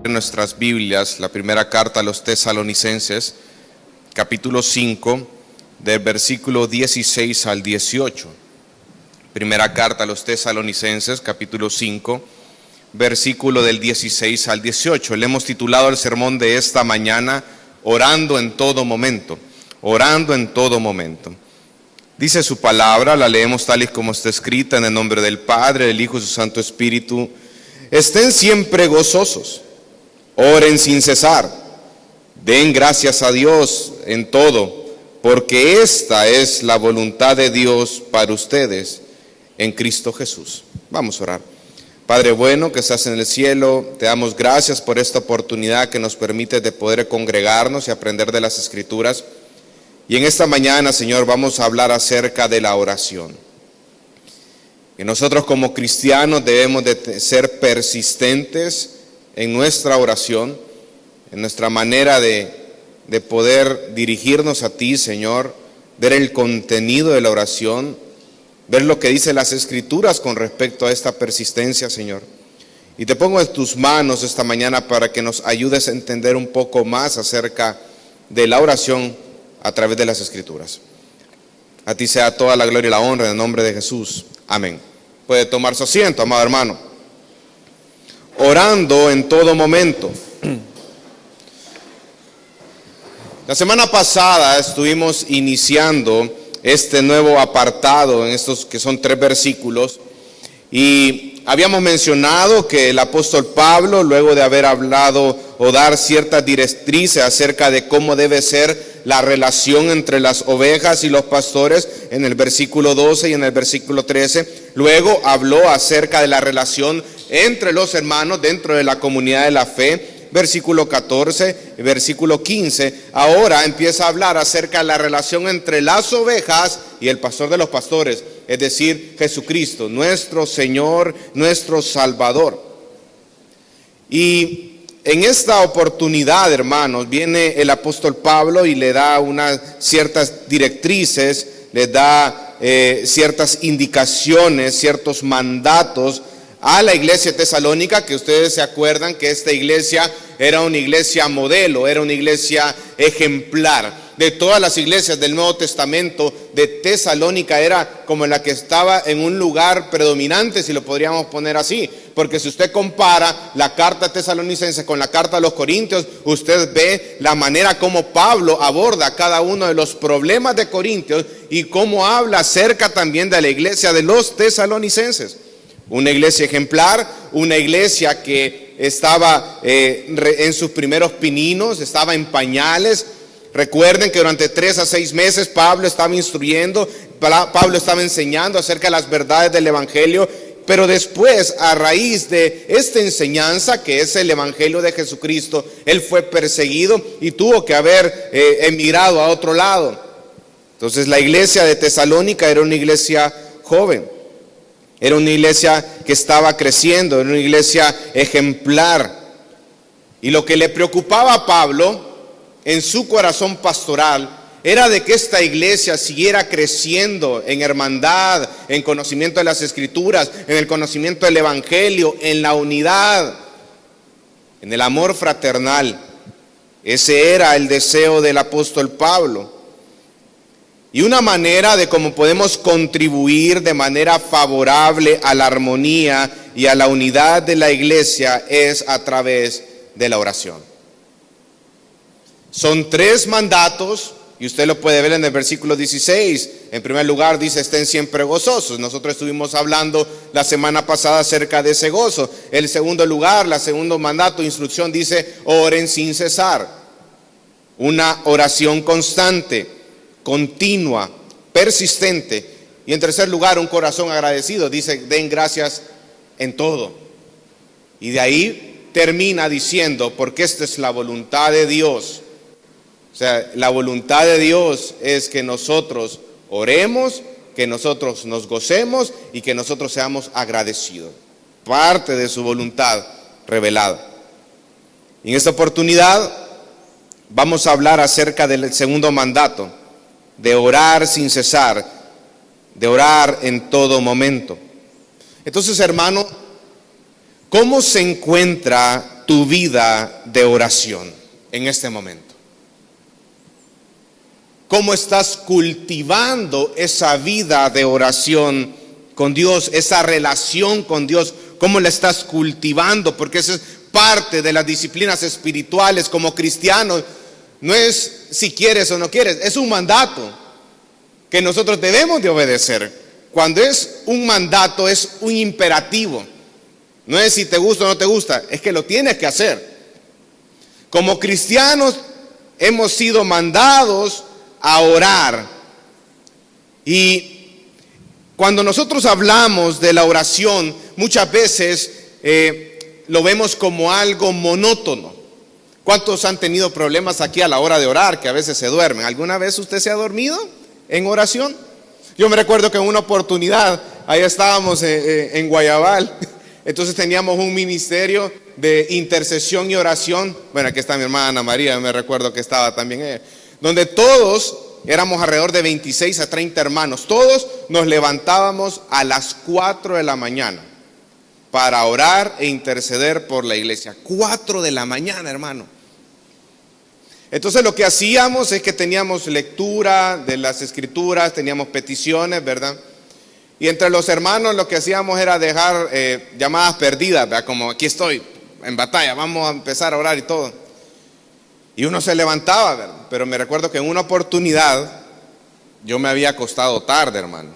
nuestras Biblias, la primera carta a los Tesalonicenses, capítulo 5, del versículo 16 al 18. Primera carta a los Tesalonicenses, capítulo 5, versículo del 16 al 18. Le hemos titulado el sermón de esta mañana, Orando en todo momento. Orando en todo momento. Dice su palabra, la leemos tal y como está escrita, en el nombre del Padre, del Hijo y su Santo Espíritu. Estén siempre gozosos, oren sin cesar, den gracias a Dios en todo, porque esta es la voluntad de Dios para ustedes en Cristo Jesús. Vamos a orar. Padre bueno que estás en el cielo, te damos gracias por esta oportunidad que nos permite de poder congregarnos y aprender de las Escrituras. Y en esta mañana, Señor, vamos a hablar acerca de la oración. Que nosotros como cristianos debemos de ser persistentes en nuestra oración, en nuestra manera de poder dirigirnos a ti, Señor, ver el contenido de la oración, ver lo que dicen las Escrituras con respecto a esta persistencia, Señor. Y te pongo en tus manos esta mañana para que nos ayudes a entender un poco más acerca de la oración a través de las Escrituras. A ti sea toda la gloria y la honra en el nombre de Jesús. Amén. Puede tomar su asiento, amado hermano. Orando en todo momento. La semana pasada estuvimos iniciando este nuevo apartado en estos que son 3 versículos y habíamos mencionado que el apóstol Pablo, luego de haber hablado o dar ciertas directrices acerca de cómo debe ser la relación entre las ovejas y los pastores, en el versículo 12 y en el versículo 13, luego habló acerca de la relación entre los hermanos dentro de la comunidad de la fe, versículo 14, versículo 15, ahora empieza a hablar acerca de la relación entre las ovejas y el pastor de los pastores, es decir, Jesucristo, nuestro Señor, nuestro Salvador. Y en esta oportunidad, hermanos, viene el apóstol Pablo y le da unas ciertas directrices, le da ciertas indicaciones, ciertos mandatos a la iglesia tesalónica, que ustedes se acuerdan que esta iglesia era una iglesia modelo, era una iglesia ejemplar. De todas las iglesias del Nuevo Testamento, de Tesalónica era como la que estaba en un lugar predominante, si lo podríamos poner así. Porque si usted compara la carta tesalonicense con la carta a los Corintios, usted ve la manera como Pablo aborda cada uno de los problemas de Corintios y cómo habla acerca también de la iglesia de los tesalonicenses. Una iglesia ejemplar, una iglesia que estaba en sus primeros pininos, estaba en pañales. Recuerden que durante 3 a 6 meses Pablo estaba instruyendo, Pablo estaba enseñando acerca de las verdades del Evangelio, pero después, a raíz de esta enseñanza, que es el Evangelio de Jesucristo, él fue perseguido y tuvo que haber emigrado a otro lado. Entonces la iglesia de Tesalónica era una iglesia joven. Era una iglesia que estaba creciendo, era una iglesia ejemplar. Y lo que le preocupaba a Pablo en su corazón pastoral era de que esta iglesia siguiera creciendo en hermandad, en conocimiento de las Escrituras, en el conocimiento del Evangelio, en la unidad, en el amor fraternal. Ese era el deseo del apóstol Pablo. Y una manera de cómo podemos contribuir de manera favorable a la armonía y a la unidad de la iglesia es a través de la oración. Son 3 mandatos y usted lo puede ver en el versículo 16. En primer lugar dice, estén siempre gozosos. Nosotros estuvimos hablando la semana pasada acerca de ese gozo. El segundo lugar, el segundo mandato, instrucción dice, oren sin cesar. Una oración constante, continua, persistente. Y en tercer lugar, un corazón agradecido. Dice, den gracias en todo. Y de ahí termina diciendo, porque esta es la voluntad de Dios. O sea, la voluntad de Dios es que nosotros oremos, que nosotros nos gocemos y que nosotros seamos agradecidos. Parte de su voluntad revelada. Y en esta oportunidad vamos a hablar acerca del segundo mandato, de orar sin cesar, de orar en todo momento. Entonces, hermano, ¿cómo se encuentra tu vida de oración en este momento? ¿Cómo estás cultivando esa vida de oración con Dios, esa relación con Dios? ¿Cómo la estás cultivando? Porque eso es parte de las disciplinas espirituales como cristianos. No es si quieres o no quieres, es un mandato que nosotros debemos de obedecer. Cuando es un mandato, es un imperativo. No es si te gusta o no te gusta, es que lo tienes que hacer. Como cristianos hemos sido mandados a orar. Y cuando nosotros hablamos de la oración, muchas veces lo vemos como algo monótono. ¿Cuántos han tenido problemas aquí a la hora de orar, que a veces se duermen? ¿Alguna vez usted se ha dormido en oración? Yo me recuerdo que en una oportunidad, ahí estábamos en Guayabal, entonces teníamos un ministerio de intercesión y oración. Bueno, aquí está mi hermana Ana María, me recuerdo que estaba también ella, donde todos éramos alrededor de 26 a 30 hermanos, todos nos levantábamos a las 4 de la mañana para orar e interceder por la iglesia. 4 de la mañana, hermano. Entonces lo que hacíamos es que teníamos lectura de las escrituras, teníamos peticiones, ¿verdad? Y entre los hermanos lo que hacíamos era dejar llamadas perdidas, ¿verdad? Como aquí estoy, en batalla, vamos a empezar a orar y todo. Y uno se levantaba, ¿verdad? Pero me recuerdo que en una oportunidad yo me había acostado tarde, hermano.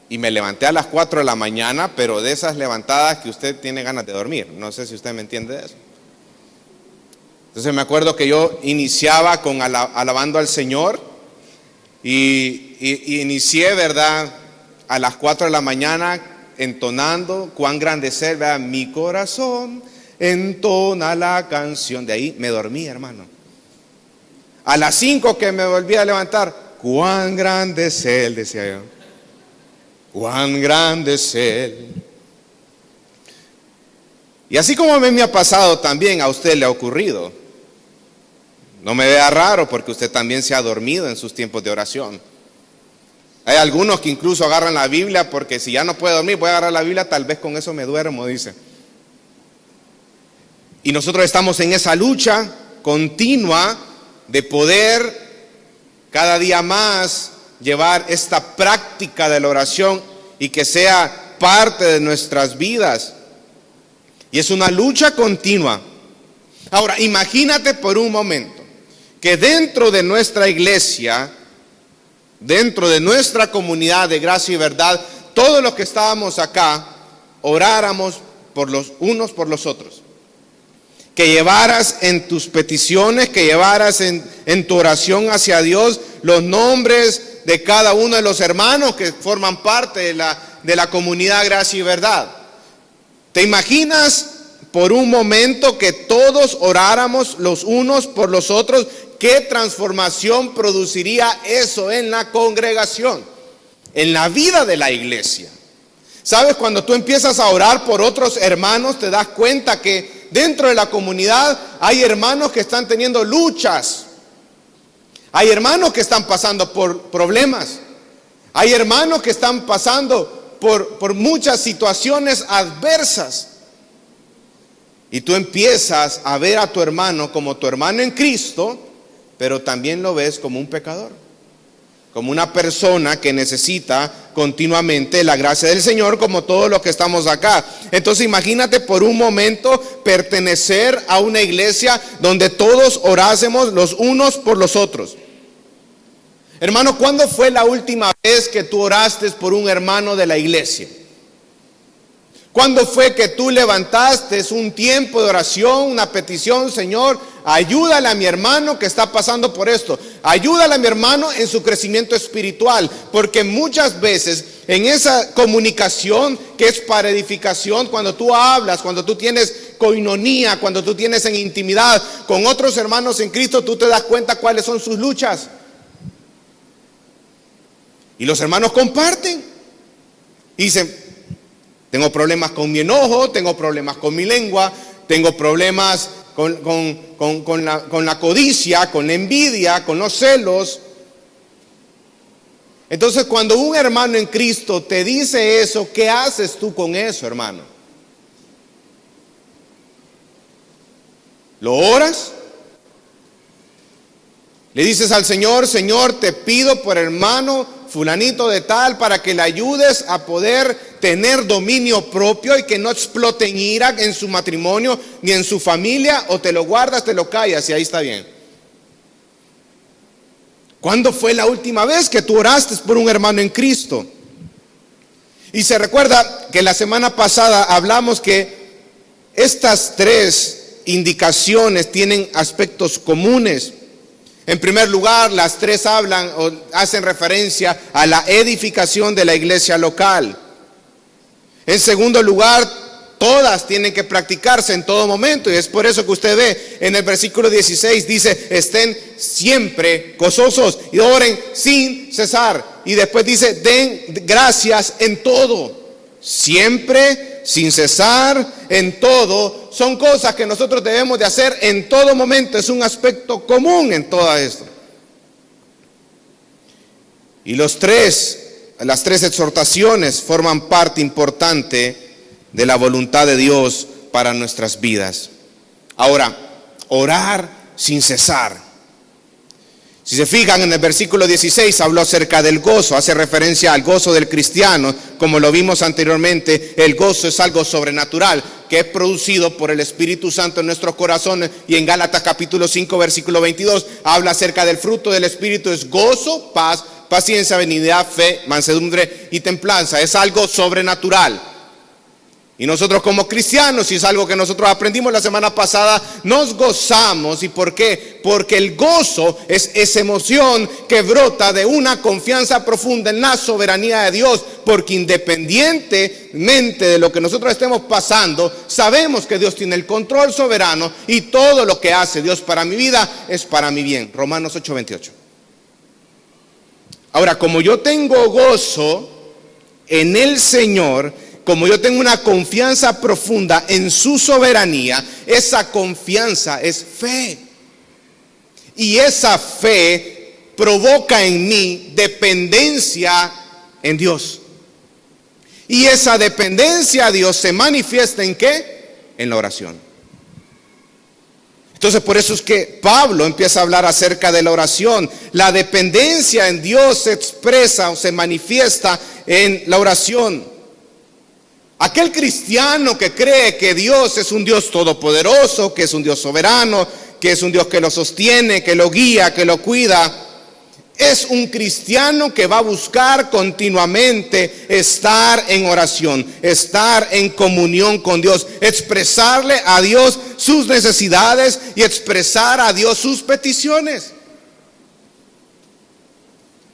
Y me levanté a las 4 de la mañana, pero de esas levantadas que usted tiene ganas de dormir. No sé si usted me entiende de eso. Entonces me acuerdo que yo iniciaba con alabando al Señor y inicié, ¿verdad? A las 4 de la mañana entonando cuán grande es Él, ¿verdad? Mi corazón entona la canción. De ahí me dormí, hermano. A las 5 que me volví a levantar, cuán grande es Él, decía yo. Cuán grande es Él. Y así como me ha pasado, también a usted le ha ocurrido. No me vea raro porque usted también se ha dormido en sus tiempos de oración. Hay algunos que incluso agarran la Biblia porque si ya no puede dormir, voy a agarrar la Biblia, tal vez con eso me duermo, dice. Y nosotros estamos en esa lucha continua de poder cada día más llevar esta práctica de la oración y que sea parte de nuestras vidas. Y es una lucha continua. Ahora, imagínate por un momento que dentro de nuestra iglesia, dentro de nuestra comunidad de gracia y verdad, todos los que estábamos acá, oráramos por los unos por los otros. Que llevaras en tus peticiones, que llevaras en tu oración hacia Dios los nombres de cada uno de los hermanos que forman parte de la comunidad gracia y verdad. ¿Te imaginas por un momento que todos oráramos los unos por los otros? ¿Qué transformación produciría eso en la congregación, en la vida de la iglesia? ¿Sabes? Cuando tú empiezas a orar por otros hermanos, te das cuenta que dentro de la comunidad hay hermanos que están teniendo luchas. Hay hermanos que están pasando por problemas. Hay hermanos que están pasando por muchas situaciones adversas. Y tú empiezas a ver a tu hermano como tu hermano en Cristo, pero también lo ves como un pecador, como una persona que necesita continuamente la gracia del Señor, como todos los que estamos acá. Entonces imagínate por un momento pertenecer a una iglesia donde todos orásemos los unos por los otros. Hermano, ¿cuándo fue la última vez que tú oraste por un hermano de la iglesia? ¿Cuándo fue que tú levantaste un tiempo de oración, una petición? Señor, ayúdale a mi hermano que está pasando por esto. Ayúdale a mi hermano en su crecimiento espiritual. Porque muchas veces en esa comunicación que es para edificación, cuando tú hablas, cuando tú tienes coinonía, cuando tú tienes en intimidad con otros hermanos en Cristo, tú te das cuenta cuáles son sus luchas. Y los hermanos comparten. Y dicen, tengo problemas con mi enojo, tengo problemas con mi lengua, tengo problemas con la codicia, con la envidia, con los celos. Entonces, cuando un hermano en Cristo te dice eso, ¿qué haces tú con eso, hermano? ¿Lo oras? Le dices al Señor: Señor, te pido por hermano fulanito de tal, para que le ayudes a poder tener dominio propio y que no explote en ira en su matrimonio ni en su familia, o te lo guardas, te lo callas y ahí está bien. ¿Cuándo fue la última vez que tú oraste por un hermano en Cristo? Y se recuerda que la semana pasada hablamos que estas tres indicaciones tienen aspectos comunes. En primer lugar, las tres hablan o hacen referencia a la edificación de la iglesia local. En segundo lugar, todas tienen que practicarse en todo momento, y es por eso que usted ve en el versículo 16, dice: estén siempre gozosos y oren sin cesar. Y después dice: den gracias en todo. Siempre, sin cesar, en todo, son cosas que nosotros debemos de hacer en todo momento. Es un aspecto común en todo esto. Y las tres exhortaciones forman parte importante de la voluntad de Dios para nuestras vidas. Ahora, orar sin cesar. Si se fijan en el versículo 16, habló acerca del gozo, hace referencia al gozo del cristiano. Como lo vimos anteriormente, el gozo es algo sobrenatural que es producido por el Espíritu Santo en nuestros corazones. Y en Gálatas capítulo 5, versículo 22, habla acerca del fruto del Espíritu: es gozo, paz, paciencia, benignidad, fe, mansedumbre y templanza. Es algo sobrenatural. Y nosotros como cristianos, y es algo que nosotros aprendimos la semana pasada, nos gozamos. ¿Y por qué? Porque el gozo es esa emoción que brota de una confianza profunda en la soberanía de Dios. Porque independientemente de lo que nosotros estemos pasando, sabemos que Dios tiene el control soberano, y todo lo que hace Dios para mi vida es para mi bien. Romanos 8:28. Ahora, como yo tengo gozo en el Señor, como yo tengo una confianza profunda en su soberanía, esa confianza es fe. Y esa fe provoca en mí dependencia en Dios. Y esa dependencia a Dios se manifiesta ¿en qué? En la oración. Entonces, por eso es que Pablo empieza a hablar acerca de la oración. La dependencia en Dios se expresa o se manifiesta en la oración. Aquel cristiano que cree que Dios es un Dios todopoderoso, que es un Dios soberano, que es un Dios que lo sostiene, que lo guía, que lo cuida, es un cristiano que va a buscar continuamente estar en oración, estar en comunión con Dios, expresarle a Dios sus necesidades y expresar a Dios sus peticiones.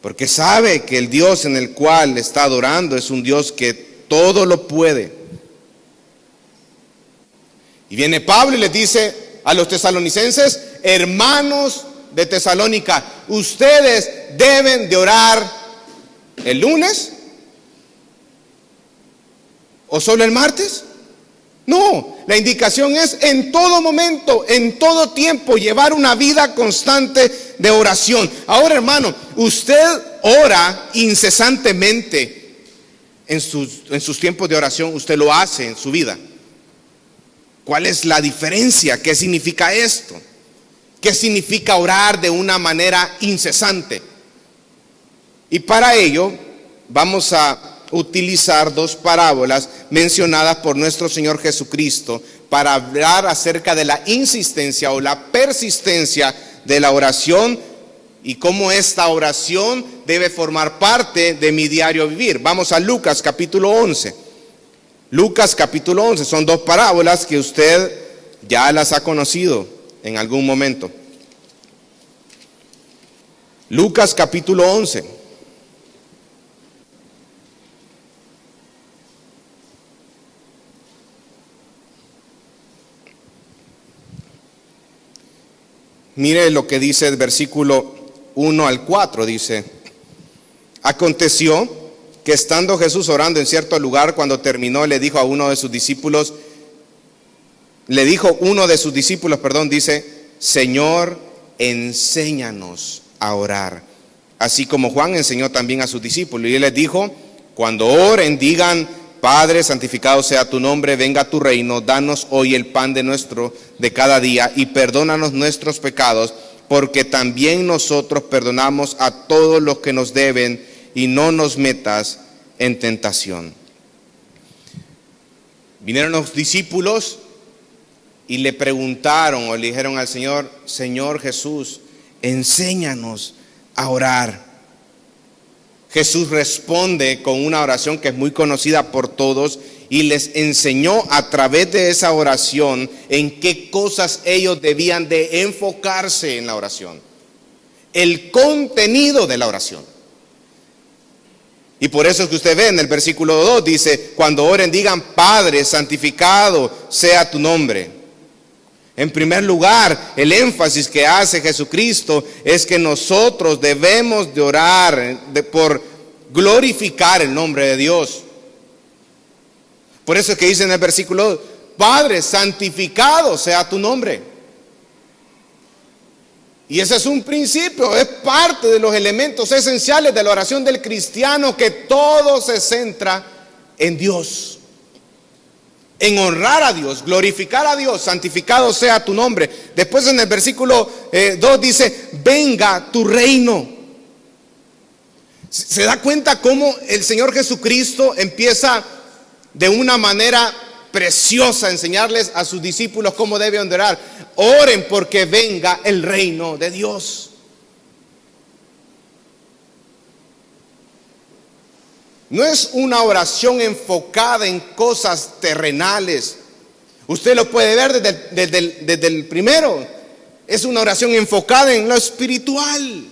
Porque sabe que el Dios en el cual está adorando es un Dios que todo lo puede. Y viene Pablo y les dice a los tesalonicenses: hermanos de Tesalónica, ustedes deben de orar el lunes o solo el martes. No, la indicación es en todo momento, en todo tiempo, llevar una vida constante de oración. Ahora, hermano, usted ora incesantemente en sus tiempos de oración. Usted lo hace en su vida. ¿Cuál es la diferencia? ¿Qué significa esto? ¿Qué significa orar de una manera incesante? Y para ello vamos a utilizar dos parábolas mencionadas por nuestro Señor Jesucristo para hablar acerca de la insistencia o la persistencia de la oración y cómo esta oración debe formar parte de mi diario vivir. Vamos a Lucas capítulo 11. Lucas capítulo 11, son dos parábolas que usted ya las ha conocido en algún momento. Lucas capítulo 11. Mire lo que dice el versículo 1 al 4, dice: aconteció que estando Jesús orando en cierto lugar, cuando terminó, le dijo uno de sus discípulos, dice: Señor, enséñanos a orar, así como Juan enseñó también a sus discípulos. Y él les dijo: cuando oren, digan, Padre, santificado sea tu nombre, venga tu reino, danos hoy el pan de cada día y perdónanos nuestros pecados, porque también nosotros perdonamos a todos los que nos deben y no nos metas en tentación. Vinieron los discípulos y le preguntaron o le dijeron al Señor: Señor Jesús, enséñanos a orar. Jesús responde con una oración que es muy conocida por todos y les enseñó a través de esa oración en qué cosas ellos debían de enfocarse en la oración, el contenido de la oración. Y por eso es que usted ve en el versículo 2, dice: cuando oren digan: Padre, santificado sea tu nombre. En primer lugar, el énfasis que hace Jesucristo es que nosotros debemos de orar por glorificar el nombre de Dios. Por eso es que dice en el versículo 2: Padre, santificado sea tu nombre. Y ese es un principio, es parte de los elementos esenciales de la oración del cristiano, que todo se centra en Dios, en honrar a Dios, glorificar a Dios, santificado sea tu nombre. Después en el versículo 2 dice: venga tu reino. ¿Se da cuenta cómo el Señor Jesucristo empieza de una manera preciosa a enseñarles a sus discípulos cómo deben orar? Oren porque venga el reino de Dios. No es una oración enfocada en cosas terrenales. Usted lo puede ver desde el primero. Es una oración enfocada en lo espiritual.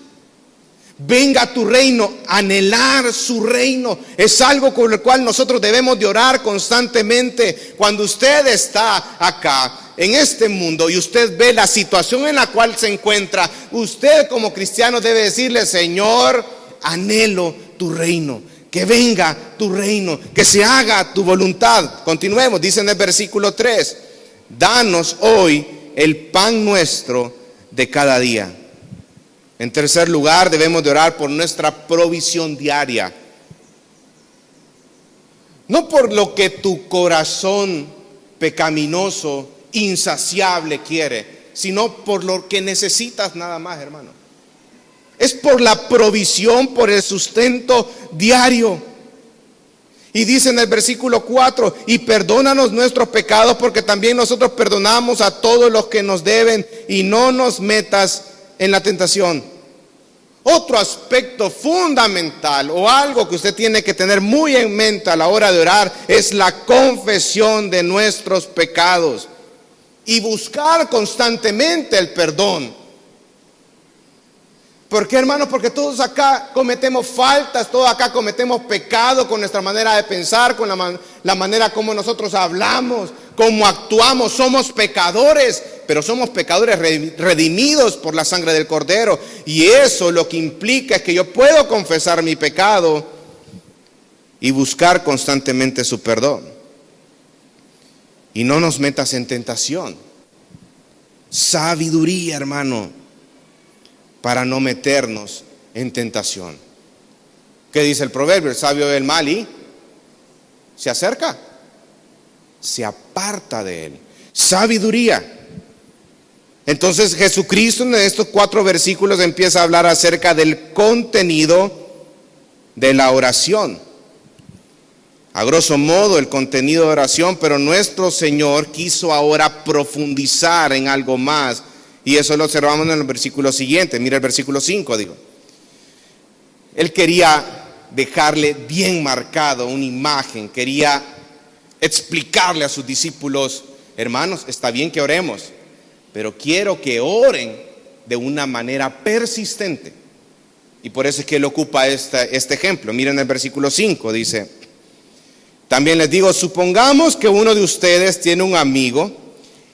Venga tu reino, anhelar su reino. Es algo con el cual nosotros debemos de orar constantemente. Cuando usted está acá en este mundo y usted ve la situación en la cual se encuentra, usted como cristiano debe decirle: Señor, anhelo tu reino. Que venga tu reino, que se haga tu voluntad. Continuemos, dice en el versículo 3: danos hoy el pan nuestro de cada día. En tercer lugar, debemos de orar por nuestra provisión diaria. No por lo que tu corazón pecaminoso, insaciable quiere, sino por lo que necesitas nada más, hermano. Es por la provisión, por el sustento diario. Y dice en el versículo 4: y perdónanos nuestros pecados, porque también nosotros perdonamos a todos los que nos deben, y no nos metas en la tentación. Otro aspecto fundamental, o algo que usted tiene que tener muy en mente a la hora de orar, es la confesión de nuestros pecados y buscar constantemente el perdón. ¿Por qué, hermanos? Porque todos acá cometemos faltas, todos acá cometemos pecado con nuestra manera de pensar, con la manera como nosotros hablamos, cómo actuamos. Somos pecadores, pero somos pecadores redimidos por la sangre del Cordero. Y eso lo que implica es que yo puedo confesar mi pecado y buscar constantemente su perdón. Y no nos metas en tentación. Sabiduría, hermano, para no meternos en tentación. ¿Qué dice el proverbio? El sabio ve el mal y se acerca, se aparta de él. Sabiduría. Entonces Jesucristo en estos 4 versículos empieza a hablar acerca del contenido de la oración. A grosso modo el contenido de oración, pero nuestro Señor quiso ahora profundizar en algo más. Y eso lo observamos en el versículo siguiente. Mira el versículo 5, digo. Él quería dejarle bien marcado una imagen. Quería explicarle a sus discípulos: hermanos, está bien que oremos, pero quiero que oren de una manera persistente. Y por eso es que él ocupa este ejemplo. Miren el versículo 5, dice: también les digo, supongamos que uno de ustedes tiene un amigo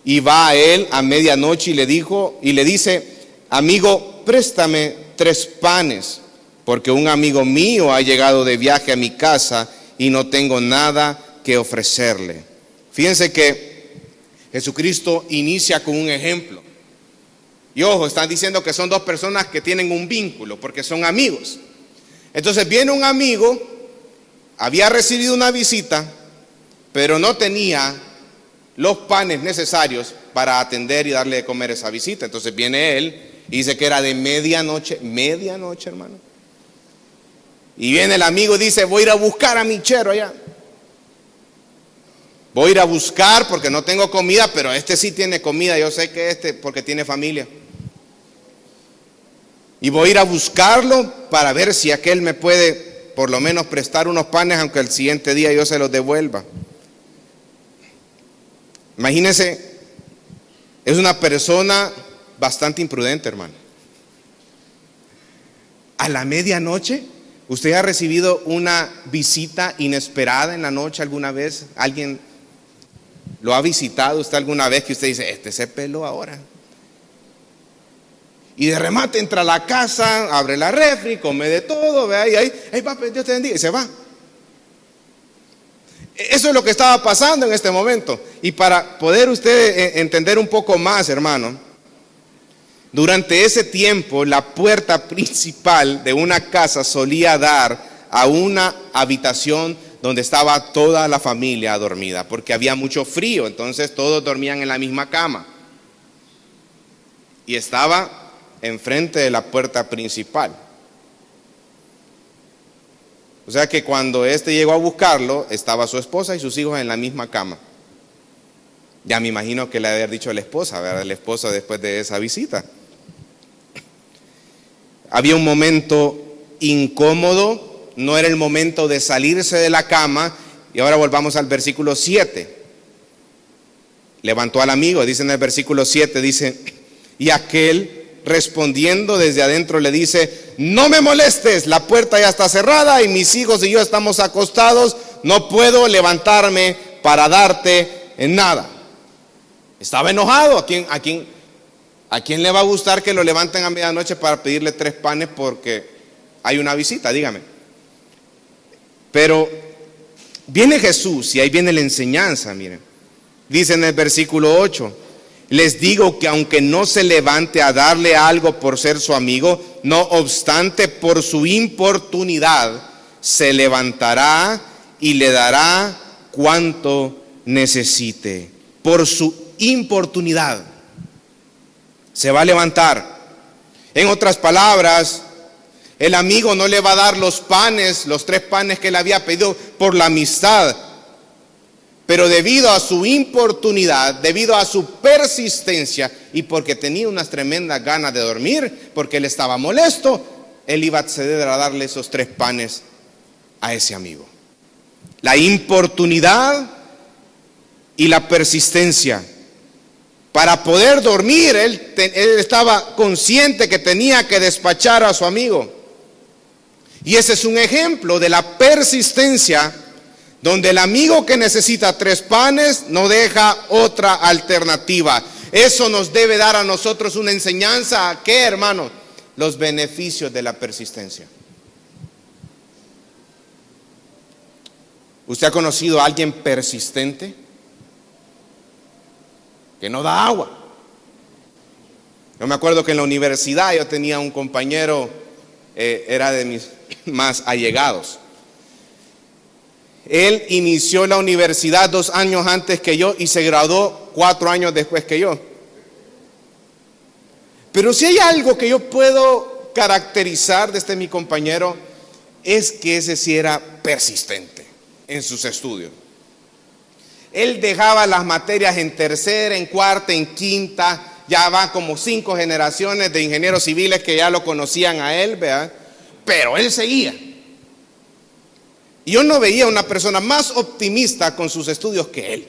y va a él a medianoche y le dice: amigo, préstame 3 panes, porque un amigo mío ha llegado de viaje a mi casa y no tengo nada que ofrecerle. Fíjense que Jesucristo inicia con un ejemplo. Y ojo, están diciendo que son 2 personas que tienen un vínculo, porque son amigos. Entonces viene un amigo, había recibido una visita pero no tenía los panes necesarios para atender y darle de comer esa visita. Entonces viene él y dice que era de medianoche, hermano. Y viene el amigo y dice, voy a ir a buscar a mi chero allá. Voy a ir a buscar porque no tengo comida, pero este sí tiene comida, yo sé que porque tiene familia. Y voy a ir a buscarlo para ver si aquel me puede por lo menos prestar unos panes, aunque el siguiente día yo se los devuelva. Imagínense, es una persona bastante imprudente, hermano. A la medianoche, ¿usted ha recibido una visita inesperada en la noche alguna vez? ¿Alguien lo ha visitado usted alguna vez que usted dice, este se peló ahora? Y de remate entra a la casa, abre la refri, come de todo, vea, y ahí va, Dios te bendiga, y se va. Eso es lo que estaba pasando en este momento. Y para poder usted entender un poco más, hermano, durante ese tiempo la puerta principal de una casa solía dar a una habitación donde estaba toda la familia dormida, porque había mucho frío, entonces todos dormían en la misma cama. Y estaba enfrente de la puerta principal. O sea que cuando este llegó a buscarlo, estaba su esposa y sus hijos en la misma cama. Ya me imagino que le había dicho a la esposa, ¿verdad? La esposa después de esa visita. Había un momento incómodo, no era el momento de salirse de la cama. Y ahora volvamos al versículo 7. Levantó al amigo, dice en el versículo 7, dice, y aquel respondiendo desde adentro le dice, no me molestes, la puerta ya está cerrada y mis hijos y yo estamos acostados, no puedo levantarme para darte en nada. Estaba enojado. ¿A quién le va a gustar que lo levanten a medianoche para pedirle 3 panes porque hay una visita? Dígame. Pero viene Jesús y ahí viene la enseñanza, miren. Dice en el versículo 8, les digo que aunque no se levante a darle algo por ser su amigo, no obstante por su importunidad, se levantará y le dará cuanto necesite. Por su importunidad se va a levantar. En otras palabras, el amigo no le va a dar los panes, los 3 panes que le había pedido por la amistad. Pero debido a su importunidad, debido a su persistencia y porque tenía unas tremendas ganas de dormir, porque él estaba molesto, él iba a acceder a darle esos 3 panes a ese amigo. La importunidad y la persistencia. Para poder dormir, él estaba consciente que tenía que despachar a su amigo. Y ese es un ejemplo de la persistencia, donde el amigo que necesita 3 panes no deja otra alternativa. Eso nos debe dar a nosotros una enseñanza. ¿A qué, hermano? Los beneficios de la persistencia. ¿Usted ha conocido a alguien persistente? Que no da agua. Yo me acuerdo que en la universidad yo tenía un compañero, era de mis más allegados. Él inició la universidad 2 años antes que yo y se graduó 4 años después que yo. Pero si hay algo que yo puedo caracterizar de mi compañero, es que ese sí era persistente en sus estudios. Él dejaba las materias en tercera, en cuarta, en quinta. Ya van como 5 generaciones de ingenieros civiles que ya lo conocían a él, ¿verdad? Pero él seguía. Y yo no veía una persona más optimista con sus estudios que él.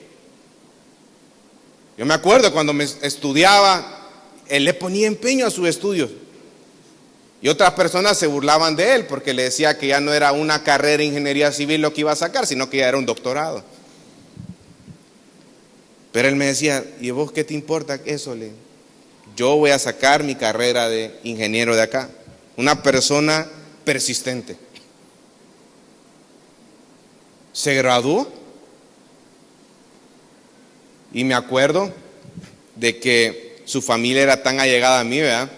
Yo me acuerdo cuando me estudiaba, él le ponía empeño a sus estudios. Y otras personas se burlaban de él porque le decía que ya no era una carrera de ingeniería civil lo que iba a sacar, sino que ya era un doctorado. Pero él me decía, ¿y vos qué te importa eso? Yo voy a sacar mi carrera de ingeniero de acá. Una persona persistente. Se graduó y me acuerdo de que su familia era tan allegada a mí, ¿verdad?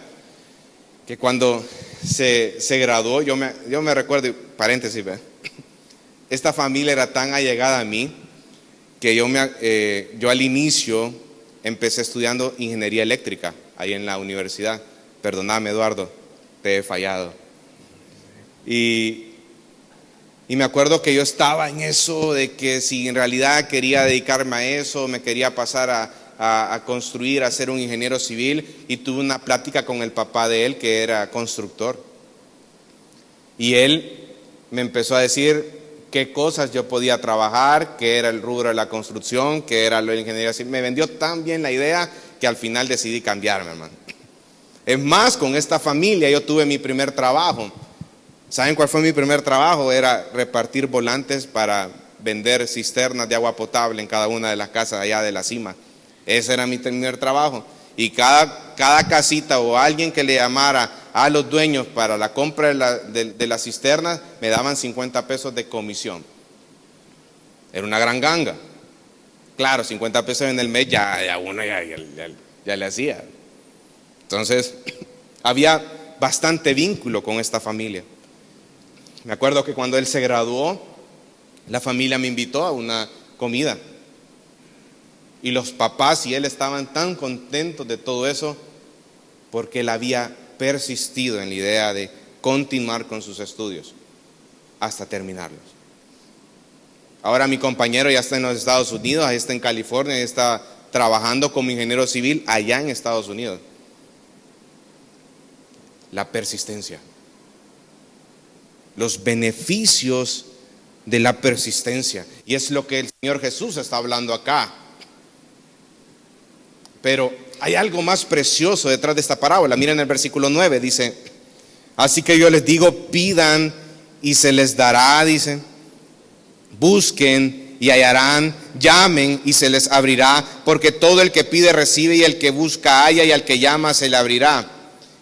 Que cuando se graduó, yo me recuerdo, paréntesis, ¿verdad? Esta familia era tan allegada a mí que yo al inicio empecé estudiando ingeniería eléctrica ahí en la universidad. Perdóname, Eduardo, te he fallado. Y me acuerdo que yo estaba en eso de que si en realidad quería dedicarme a eso, me quería pasar a construir, a ser un ingeniero civil, y tuve una plática con el papá de él, que era constructor. Y él me empezó a decir qué cosas yo podía trabajar, qué era el rubro de la construcción, qué era lo de la ingeniería civil. Me vendió tan bien la idea que al final decidí cambiarme, hermano. Es más, con esta familia yo tuve mi primer trabajo. ¿Saben cuál fue mi primer trabajo? Era repartir volantes para vender cisternas de agua potable en cada una de las casas allá de la cima. Ese era mi primer trabajo. Y cada casita o alguien que le llamara a los dueños para la compra de las cisternas, me daban 50 pesos de comisión. Era una gran ganga. Claro, 50 pesos en el mes ya uno ya le hacía. Entonces, había bastante vínculo con esta familia. Me acuerdo que cuando él se graduó, la familia me invitó a una comida. Y los papás y él estaban tan contentos de todo eso porque él había persistido en la idea de continuar con sus estudios hasta terminarlos. Ahora mi compañero ya está en los Estados Unidos, ahí está en California, está trabajando como ingeniero civil allá en Estados Unidos. La persistencia. Los beneficios de la persistencia. Y es lo que el Señor Jesús está hablando acá. Pero hay algo más precioso detrás de esta parábola. Miren el versículo 9, dice: así que yo les digo, pidan y se les dará, dice. Busquen y hallarán, llamen y se les abrirá, porque todo el que pide recibe, y el que busca halla, y al que llama se le abrirá.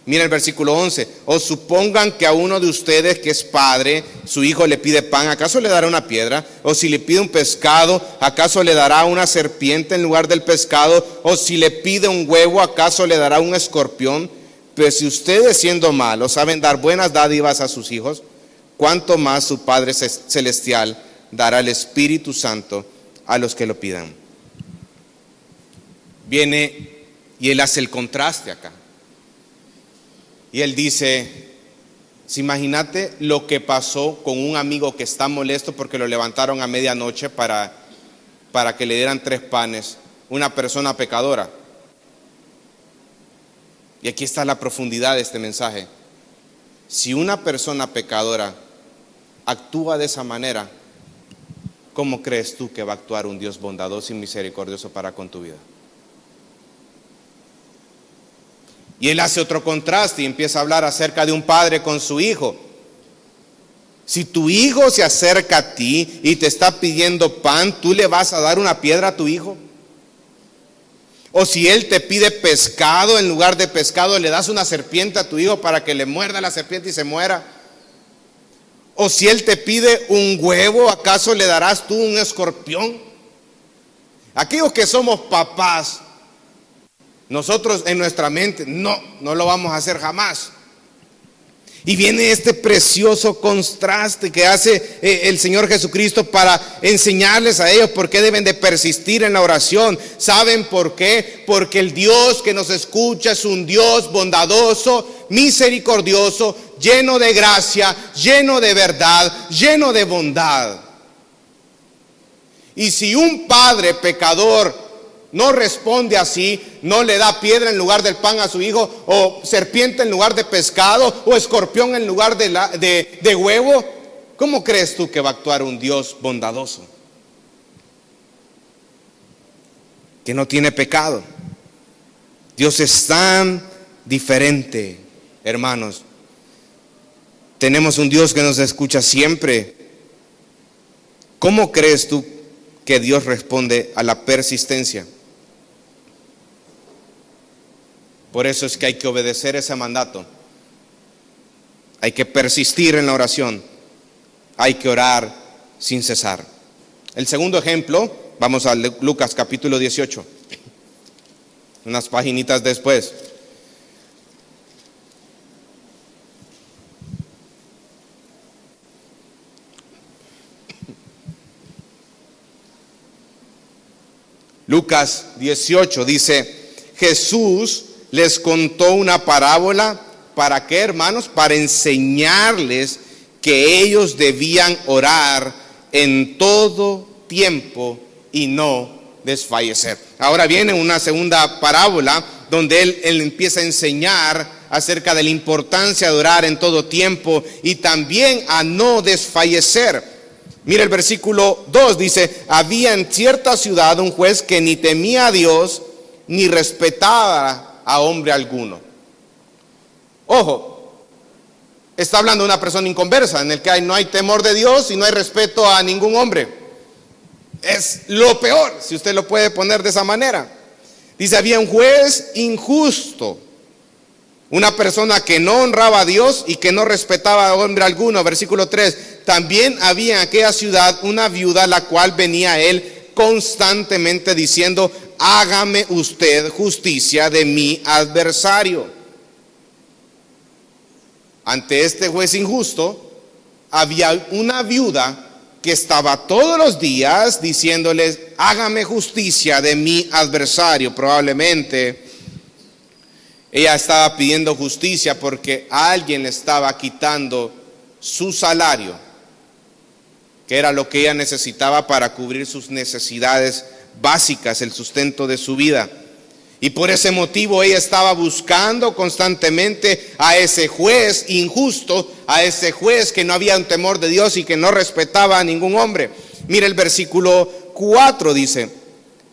Mira el versículo 11. O supongan que a uno de ustedes que es padre, su hijo le pide pan, ¿acaso le dará una piedra? O si le pide un pescado, ¿acaso le dará una serpiente en lugar del pescado? O si le pide un huevo, ¿acaso le dará un escorpión? Pues si ustedes, siendo malos, saben dar buenas dádivas a sus hijos, ¿cuánto más su Padre Celestial dará el Espíritu Santo a los que lo pidan? Viene y él hace el contraste acá. Y él dice: si imagínate lo que pasó con un amigo que está molesto porque lo levantaron a medianoche para que le dieran 3 panes, una persona pecadora. Y aquí está la profundidad de este mensaje. Si una persona pecadora actúa de esa manera, ¿cómo crees tú que va a actuar un Dios bondadoso y misericordioso para con tu vida? Y él hace otro contraste y empieza a hablar acerca de un padre con su hijo. Si tu hijo se acerca a ti y te está pidiendo pan, ¿tú le vas a dar una piedra a tu hijo? O si él te pide pescado, en lugar de pescado le das una serpiente a tu hijo para que le muerda la serpiente y se muera. O si él te pide un huevo, ¿acaso le darás tú un escorpión? Aquellos que somos papás, nosotros en nuestra mente, no lo vamos a hacer jamás. Y viene este precioso contraste que hace el Señor Jesucristo para enseñarles a ellos por qué deben de persistir en la oración. ¿Saben por qué? Porque el Dios que nos escucha es un Dios bondadoso, misericordioso, lleno de gracia, lleno de verdad, lleno de bondad. Y si un padre pecador no responde así, no le da piedra en lugar del pan a su hijo, o serpiente en lugar de pescado, o escorpión en lugar de huevo, ¿cómo crees tú que va a actuar un Dios bondadoso? Que no tiene pecado. Dios es tan diferente, hermanos. Tenemos un Dios que nos escucha siempre. ¿Cómo crees tú que Dios responde a la persistencia? Por eso es que hay que obedecer ese mandato. Hay que persistir en la oración. Hay que orar sin cesar. El segundo ejemplo, vamos a Lucas capítulo 18. Unas paginitas después. Lucas 18 dice, Jesús les contó una parábola. ¿Para qué, hermanos? Para enseñarles que ellos debían orar en todo tiempo y no desfallecer. Ahora viene una segunda parábola donde él empieza a enseñar acerca de la importancia de orar en todo tiempo y también a no desfallecer. Mira el versículo 2, dice, había en cierta ciudad un juez que ni temía a Dios ni respetaba a hombre alguno. Ojo, está hablando de una persona inconversa, en el que no hay temor de Dios y no hay respeto a ningún hombre. Es lo peor, si usted lo puede poner de esa manera. Dice, había un juez injusto, una persona que no honraba a Dios y que no respetaba a hombre alguno. Versículo 3, también había en aquella ciudad una viuda, la cual venía a él constantemente diciendo, hágame usted justicia de mi adversario. Ante este juez injusto, había una viuda que estaba todos los días diciéndoles, hágame justicia de mi adversario. Probablemente ella estaba pidiendo justicia porque a alguien le estaba quitando su salario, que era lo que ella necesitaba para cubrir sus necesidades básicas, el sustento de su vida. Y por ese motivo ella estaba buscando constantemente a ese juez injusto, a ese juez que no había un temor de Dios y que no respetaba a ningún hombre. Mira el versículo 4, dice,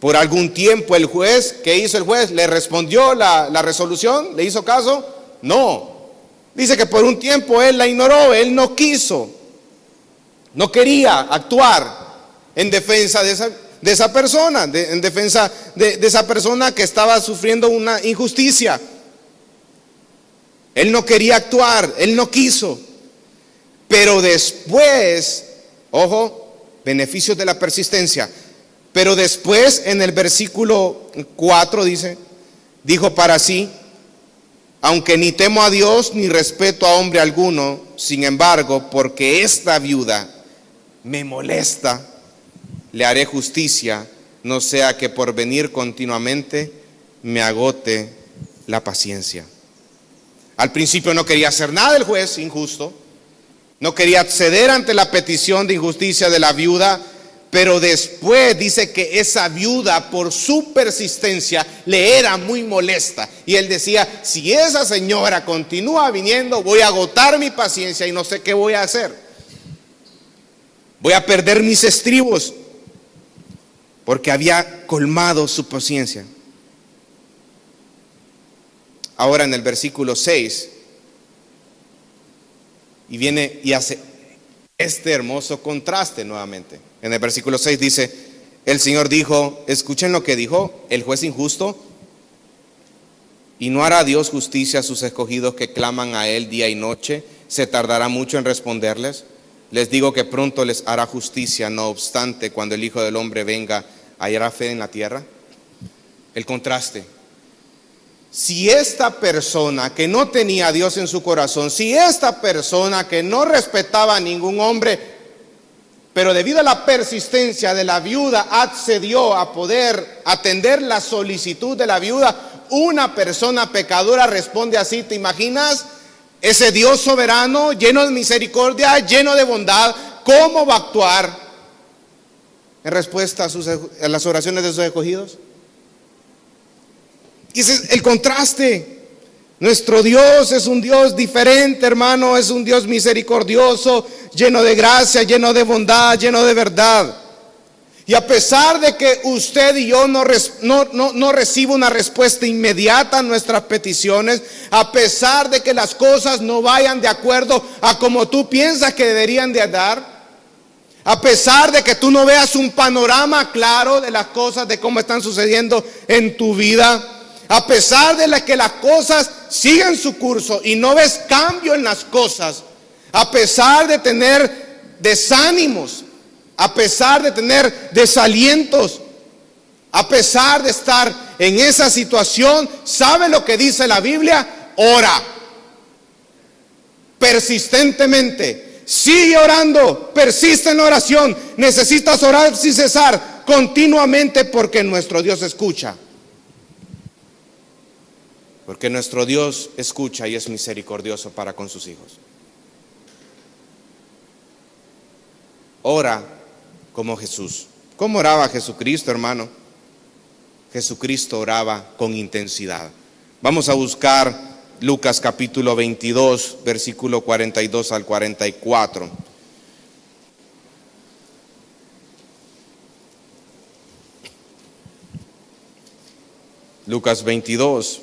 por algún tiempo el juez, ¿qué hizo el juez? ¿Le respondió la resolución? ¿Le hizo caso? No. Dice que por un tiempo él la ignoró, él no quiso, no quería actuar en defensa de esa persona, en defensa de esa persona que estaba sufriendo una injusticia. Él no quería actuar, él no quiso. Pero después, ojo, beneficios de la persistencia. Pero después en el versículo 4 dice, dijo para sí, aunque ni temo a Dios ni respeto a hombre alguno, sin embargo, porque esta viuda me molesta, le haré justicia, no sea que por venir continuamente me agote la paciencia. Al principio no quería hacer nada el juez injusto, no quería ceder ante la petición de injusticia de la viuda, pero después dice que esa viuda por su persistencia le era muy molesta. Y él decía, si esa señora continúa viniendo, voy a agotar mi paciencia y no sé qué voy a hacer. Voy a perder mis estribos. Porque había colmado su paciencia. Ahora en el versículo 6, y viene y hace este hermoso contraste nuevamente. En el versículo 6 dice, el Señor dijo, escuchen lo que dijo el juez injusto, y no hará Dios justicia a sus escogidos que claman a Él día y noche, se tardará mucho en responderles. Les digo que pronto les hará justicia, no obstante, cuando el Hijo del Hombre venga, ¿hallará fe en la tierra? El contraste. Si esta persona que no tenía a Dios en su corazón, si esta persona que no respetaba a ningún hombre, pero debido a la persistencia de la viuda accedió a poder atender la solicitud de la viuda, una persona pecadora responde así, ¿te imaginas? Ese Dios soberano, lleno de misericordia, lleno de bondad, ¿cómo va a actuar en respuesta a las oraciones de sus escogidos? Y ese es el contraste. Nuestro Dios es un Dios diferente, hermano, es un Dios misericordioso, lleno de gracia, lleno de bondad, lleno de verdad. Y a pesar de que usted y yo no reciba una respuesta inmediata a nuestras peticiones, a pesar de que las cosas no vayan de acuerdo a como tú piensas que deberían de dar, a pesar de que tú no veas un panorama claro de las cosas, de cómo están sucediendo en tu vida, a pesar de que las cosas sigan su curso y no ves cambio en las cosas, a pesar de tener desánimos, a pesar de tener desalientos, a pesar de estar en esa situación, ¿sabe lo que dice la Biblia? Ora persistentemente, sigue orando, persiste en la oración. Necesitas orar sin cesar, continuamente porque nuestro Dios escucha. Porque nuestro Dios escucha y es misericordioso para con sus hijos. Ora como Jesús. ¿Cómo oraba Jesucristo, hermano? Jesucristo oraba con intensidad. Vamos a buscar Lucas capítulo 22, versículo 42 al 44. Lucas 22.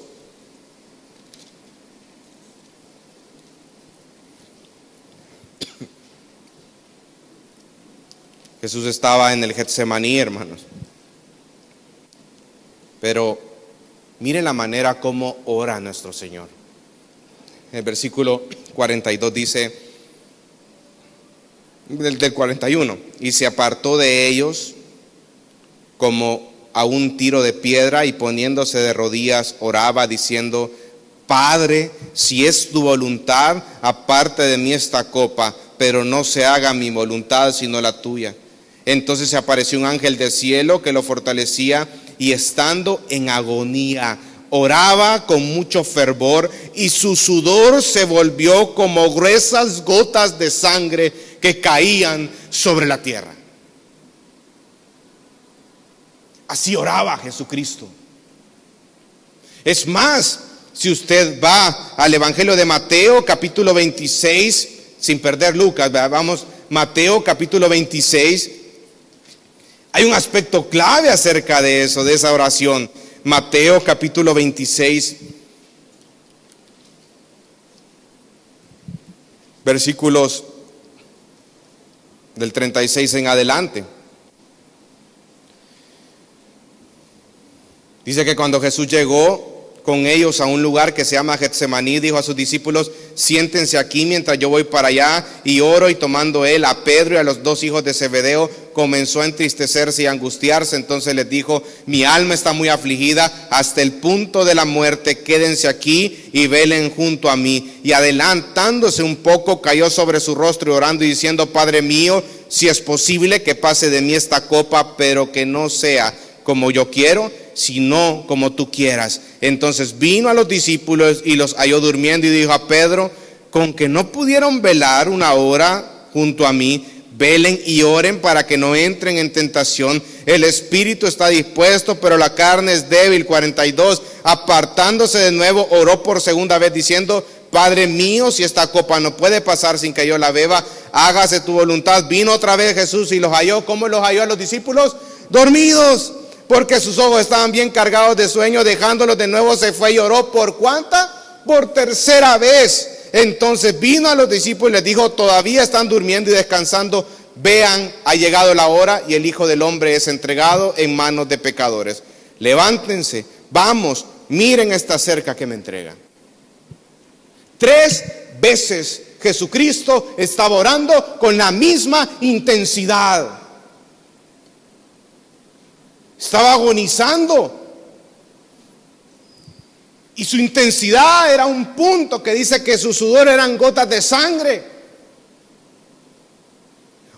Jesús estaba en el Getsemaní, hermanos. Pero miren la manera como ora nuestro Señor. El versículo 42 dice, del 41, y se apartó de ellos como a un tiro de piedra, y poniéndose de rodillas oraba diciendo: Padre, si es tu voluntad, aparte de mí esta copa, pero no se haga mi voluntad sino la tuya. Entonces se apareció un ángel del cielo que lo fortalecía, y estando en agonía oraba con mucho fervor, y su sudor se volvió como gruesas gotas de sangre que caían sobre la tierra. Así oraba Jesucristo. Es más, si usted va al Evangelio de Mateo capítulo 26, sin perder Lucas, vamos, Mateo capítulo 26, hay un aspecto clave acerca de eso, de esa oración. Mateo capítulo 26, versículos del 36 en adelante. Dice que cuando Jesús llegó con ellos a un lugar que se llama Getsemaní, dijo a sus discípulos: siéntense aquí mientras yo voy para allá y oro. Y tomando él a Pedro y a los dos hijos de Zebedeo, comenzó a entristecerse y a angustiarse. Entonces les dijo: mi alma está muy afligida hasta el punto de la muerte, quédense aquí y velen junto a mí. Y adelantándose un poco, cayó sobre su rostro y orando y diciendo: Padre mío, si es posible que pase de mí esta copa, pero que no sea como yo quiero, sino como tú quieras. Entonces vino a los discípulos y los halló durmiendo, y dijo a Pedro: con que no pudieron velar una hora junto a mí, velen y oren para que no entren en tentación. El espíritu está dispuesto, pero la carne es débil. 42, apartándose de nuevo, oró por segunda vez diciendo: Padre mío, si esta copa no puede pasar sin que yo la beba, hágase tu voluntad. Vino otra vez Jesús y los halló. ¿Cómo los halló a los discípulos? Dormidos, porque sus ojos estaban bien cargados de sueño. Dejándolos de nuevo se fue y oró. ¿Por cuánta? Por tercera vez. Entonces vino a los discípulos y les dijo: todavía están durmiendo y descansando. Vean, ha llegado la hora y el Hijo del Hombre es entregado en manos de pecadores. Levántense, vamos, miren esta cerca que me entrega. 3 veces Jesucristo estaba orando con la misma intensidad. Estaba agonizando. Y su intensidad era un punto que dice que su sudor eran gotas de sangre.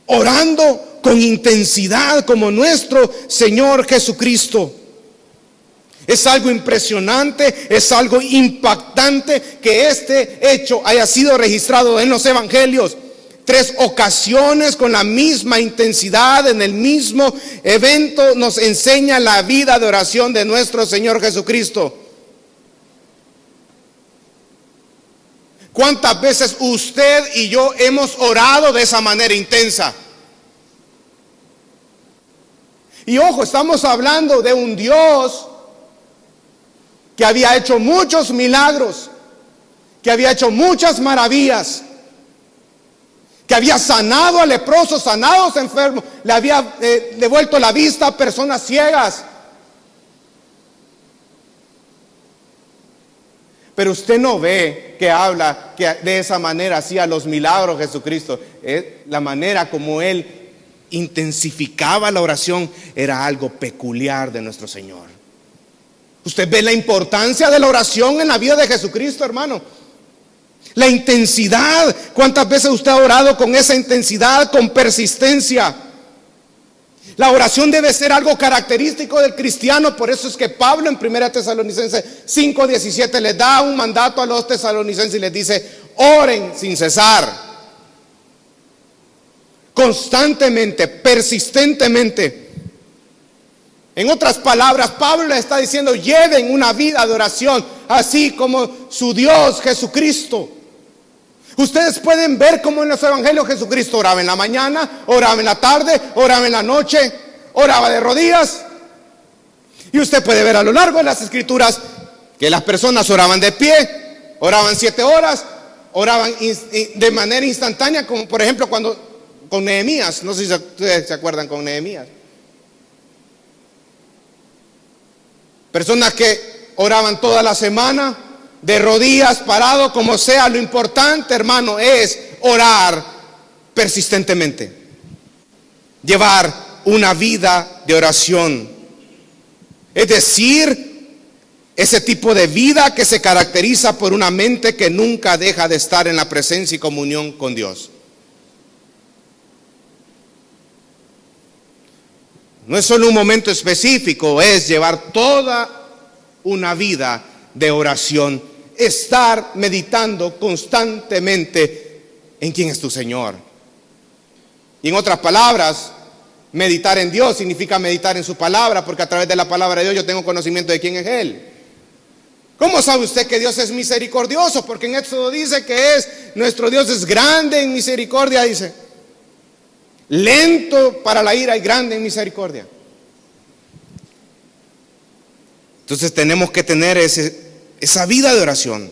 Orando con intensidad como nuestro Señor Jesucristo. Es algo impresionante, es algo impactante que este hecho haya sido registrado en los evangelios. 3 ocasiones con la misma intensidad, en el mismo evento, nos enseña la vida de oración de nuestro Señor Jesucristo. ¿Cuántas veces usted y yo hemos orado de esa manera intensa? Y ojo, estamos hablando de un Dios que había hecho muchos milagros, que había hecho muchas maravillas, que había sanado a leprosos, sanado a enfermos, le había devuelto la vista a personas ciegas. Pero usted no ve que habla que de esa manera hacía los milagros Jesucristo. La manera como Él intensificaba la oración era algo peculiar de nuestro Señor. Usted ve la importancia de la oración en la vida de Jesucristo, hermano. La intensidad. ¿Cuántas veces usted ha orado con esa intensidad, con persistencia? La oración debe ser algo característico del cristiano. Por eso es que Pablo en 1 Tesalonicenses 5:17 les da un mandato a los tesalonicenses y les dice: oren sin cesar, constantemente, persistentemente. En otras palabras, Pablo le está diciendo: lleven una vida de oración, así como su Dios Jesucristo. Ustedes pueden ver cómo en los evangelios Jesucristo oraba en la mañana, oraba en la tarde, oraba en la noche, oraba de rodillas. Y usted puede ver a lo largo de las escrituras que las personas oraban de pie, oraban 7 horas, oraban de manera instantánea, como por ejemplo con Nehemías. No sé si ustedes se acuerdan con Nehemías. Personas que oraban toda la semana, de rodillas, parado, como sea. Lo importante, hermano, es orar persistentemente. Llevar una vida de oración. Es decir, ese tipo de vida que se caracteriza por una mente que nunca deja de estar en la presencia y comunión con Dios. No es solo un momento específico, es llevar toda una vida de oración. Estar meditando constantemente en quién es tu Señor. Y en otras palabras, meditar en Dios significa meditar en su palabra, porque a través de la palabra de Dios yo tengo conocimiento de quién es Él. ¿Cómo sabe usted que Dios es misericordioso? Porque en Éxodo dice que nuestro Dios es grande en misericordia, dice. Lento para la ira y grande en misericordia. Entonces tenemos que tener esa vida de oración.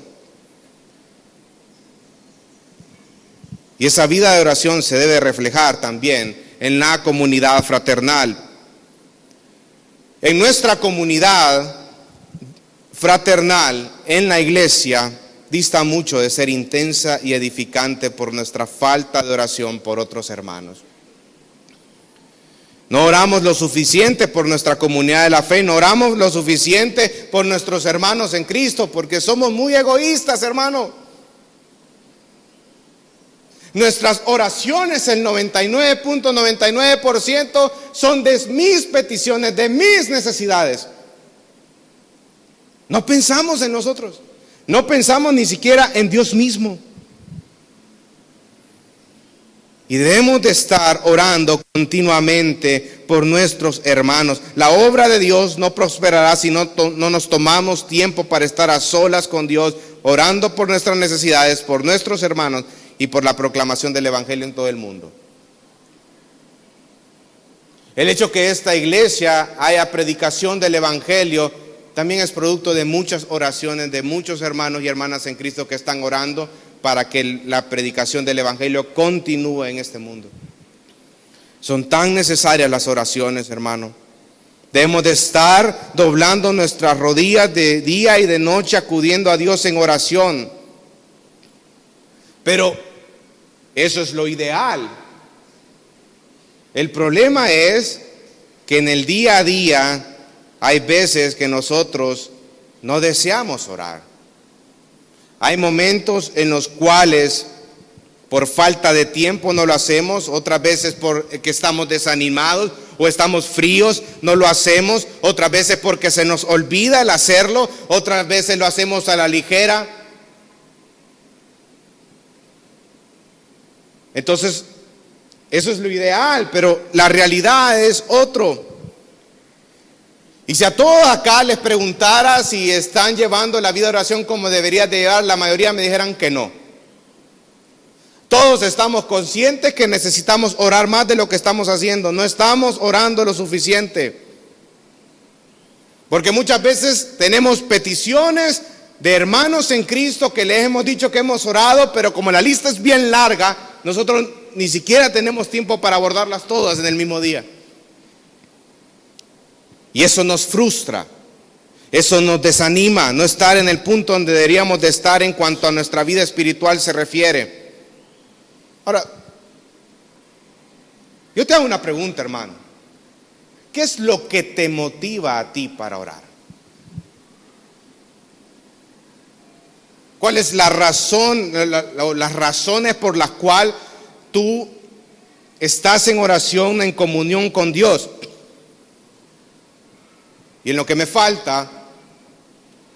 Y esa vida de oración se debe reflejar también en la comunidad fraternal. En nuestra comunidad fraternal, en la iglesia, dista mucho de ser intensa y edificante por nuestra falta de oración por otros hermanos. No oramos lo suficiente por nuestra comunidad de la fe, no oramos lo suficiente por nuestros hermanos en Cristo, porque somos muy egoístas, hermano. Nuestras oraciones, el 99.99% son de mis peticiones, de mis necesidades. No pensamos en nosotros, no pensamos ni siquiera en Dios mismo. Y debemos de estar orando continuamente por nuestros hermanos. La obra de Dios no prosperará si no nos tomamos tiempo para estar a solas con Dios, orando por nuestras necesidades, por nuestros hermanos y por la proclamación del Evangelio en todo el mundo. El hecho que esta iglesia haya predicación del Evangelio también es producto de muchas oraciones de muchos hermanos y hermanas en Cristo que están orando para que la predicación del Evangelio continúe en este mundo. Son tan necesarias las oraciones, hermano. Debemos de estar doblando nuestras rodillas de día y de noche, acudiendo a Dios en oración. Pero eso es lo ideal. El problema es que en el día a día hay veces que nosotros no deseamos orar. Hay momentos en los cuales por falta de tiempo no lo hacemos, otras veces porque estamos desanimados o estamos fríos no lo hacemos, otras veces porque se nos olvida el hacerlo, otras veces lo hacemos a la ligera. Entonces, eso es lo ideal, pero la realidad es otro. Y si a todos acá les preguntara si están llevando la vida de oración como debería de llevar, la mayoría me dijeran que no. Todos estamos conscientes que necesitamos orar más de lo que estamos haciendo. No estamos orando lo suficiente. Porque muchas veces tenemos peticiones de hermanos en Cristo que les hemos dicho que hemos orado, pero como la lista es bien larga, nosotros ni siquiera tenemos tiempo para abordarlas todas en el mismo día. Y eso nos frustra, eso nos desanima, no estar en el punto donde deberíamos de estar en cuanto a nuestra vida espiritual se refiere. Ahora, yo te hago una pregunta, hermano. ¿Qué es lo que te motiva a ti para orar? ¿Cuál es la razón, las razones por las cuales tú estás en oración, en comunión con Dios? Y en lo que me falta,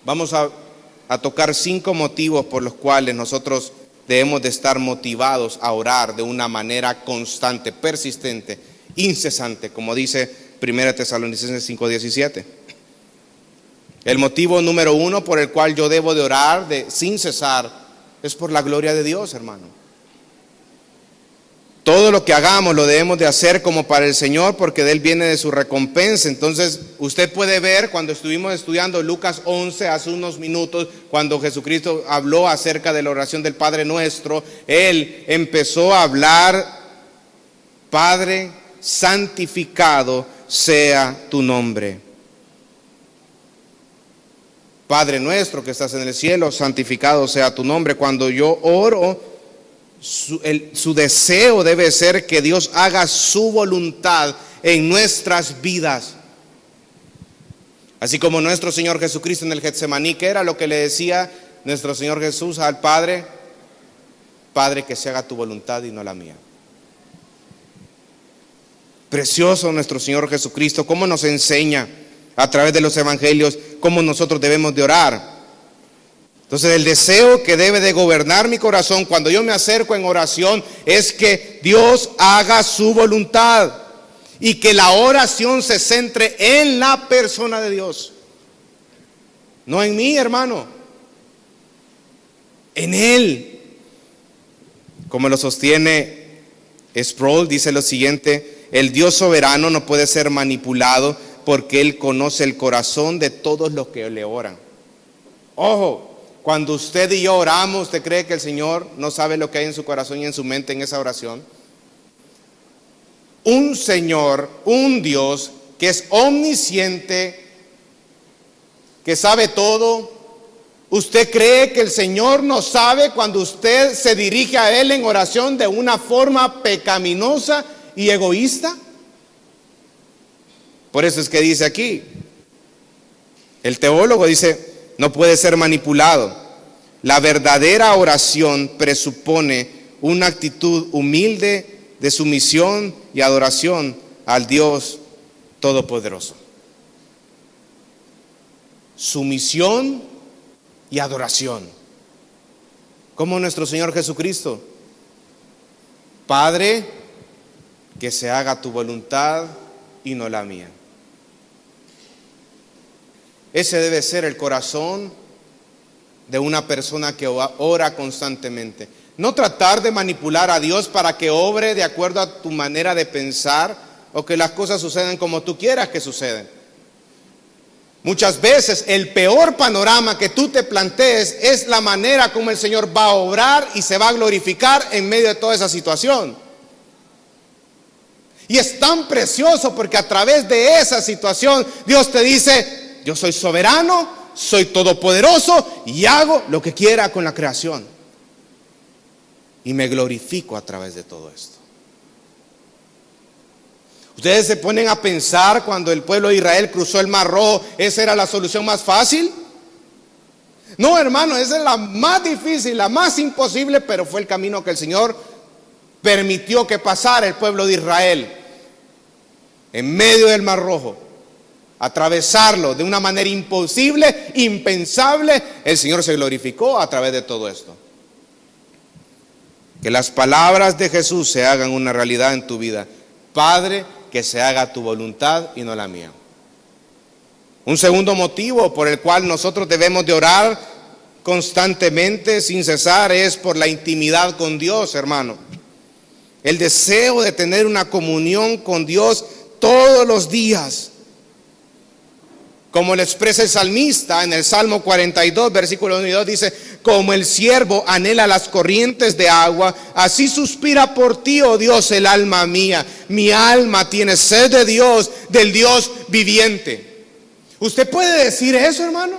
vamos a tocar 5 motivos por los cuales nosotros debemos de estar motivados a orar de una manera constante, persistente, incesante, como dice 1 Tesalonicenses 5:17. El motivo número 1 por el cual yo debo de orar sin cesar es por la gloria de Dios, hermano. Todo lo que hagamos lo debemos de hacer como para el Señor, porque de Él viene de su recompensa. Entonces, usted puede ver cuando estuvimos estudiando Lucas 11 hace unos minutos, cuando Jesucristo habló acerca de la oración del Padre Nuestro, Él empezó a hablar: Padre, santificado sea tu nombre. Padre nuestro que estás en el cielo, santificado sea tu nombre. Cuando yo oro, su deseo debe ser que Dios haga su voluntad en nuestras vidas. Así como nuestro Señor Jesucristo en el Getsemaní, ¿qué era lo que le decía nuestro Señor Jesús al Padre? Padre, que se haga tu voluntad y no la mía. Precioso nuestro Señor Jesucristo, cómo nos enseña a través de los evangelios cómo nosotros debemos de orar. Entonces, el deseo que debe de gobernar mi corazón cuando yo me acerco en oración es que Dios haga su voluntad y que la oración se centre en la persona de Dios, no en mí, hermano, en Él. Como lo sostiene Sproul, dice lo siguiente: el Dios soberano no puede ser manipulado porque Él conoce el corazón de todos los que le oran. Ojo. Cuando usted y yo oramos, ¿usted cree que el Señor no sabe lo que hay en su corazón y en su mente en esa oración? Un Señor, un Dios que es omnisciente, que sabe todo. ¿Usted cree que el Señor no sabe cuando usted se dirige a Él en oración de una forma pecaminosa y egoísta? Por eso es que dice aquí, el teólogo dice: no puede ser manipulado. La verdadera oración presupone una actitud humilde de sumisión y adoración al Dios Todopoderoso. Sumisión y adoración. Como nuestro Señor Jesucristo: Padre, que se haga tu voluntad y no la mía. Ese debe ser el corazón de una persona que ora constantemente. No tratar de manipular a Dios para que obre de acuerdo a tu manera de pensar o que las cosas sucedan como tú quieras que sucedan. Muchas veces el peor panorama que tú te plantees es la manera como el Señor va a obrar y se va a glorificar en medio de toda esa situación. Y es tan precioso porque a través de esa situación Dios te dice: yo soy soberano, soy todopoderoso y hago lo que quiera con la creación. Y me glorifico a través de todo esto. Ustedes se ponen a pensar cuando el pueblo de Israel cruzó el Mar Rojo, ¿esa era la solución más fácil? No, hermano, esa es la más difícil, la más imposible, pero fue el camino que el Señor permitió que pasara el pueblo de Israel en medio del Mar Rojo. Atravesarlo de una manera imposible, impensable. El Señor se glorificó a través de todo esto. Que las palabras de Jesús se hagan una realidad en tu vida. Padre, que se haga tu voluntad y no la mía. Un segundo motivo por el cual nosotros debemos de orar constantemente, sin cesar, es por la intimidad con Dios, hermano. El deseo de tener una comunión con Dios todos los días. Como lo expresa el salmista en el Salmo 42, versículo 1 y 2, dice: como el siervo anhela las corrientes de agua, así suspira por ti, oh Dios, el alma mía. Mi alma tiene sed de Dios, del Dios viviente. ¿Usted puede decir eso, hermano?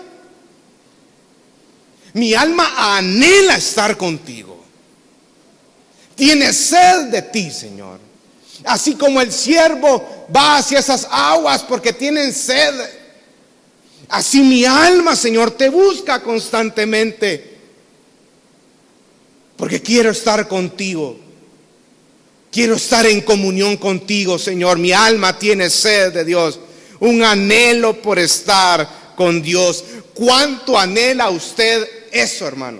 Mi alma anhela estar contigo. Tiene sed de ti, Señor. Así como el siervo va hacia esas aguas porque tienen sed, así mi alma, Señor, te busca constantemente, porque quiero estar contigo. Quiero estar en comunión contigo, Señor. Mi alma tiene sed de Dios. un anhelo por estar con Dios. ¿Cuánto anhela usted eso, hermano?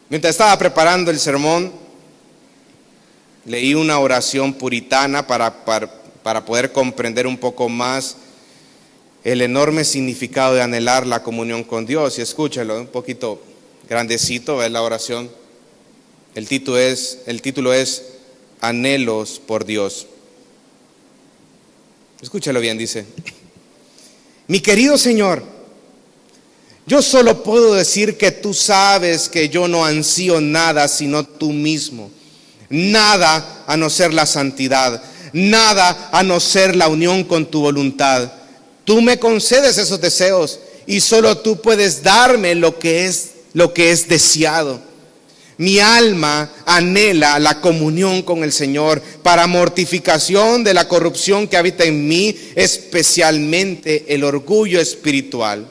Mientras estaba preparando el sermón, leí una oración puritana para poder comprender un poco más el enorme significado de anhelar la comunión con Dios. Y escúchalo, un poquito grandecito es la oración. El título es Anhelos por Dios. Escúchalo bien, dice: mi querido Señor, yo solo puedo decir que tú sabes que yo no ansío nada sino tú mismo. Nada a no ser la santidad, nada a no ser la unión con tu voluntad. Tú me concedes esos deseos y solo tú puedes darme lo que es deseado. Mi alma anhela la comunión con el Señor para mortificación de la corrupción que habita en mí, especialmente el orgullo espiritual.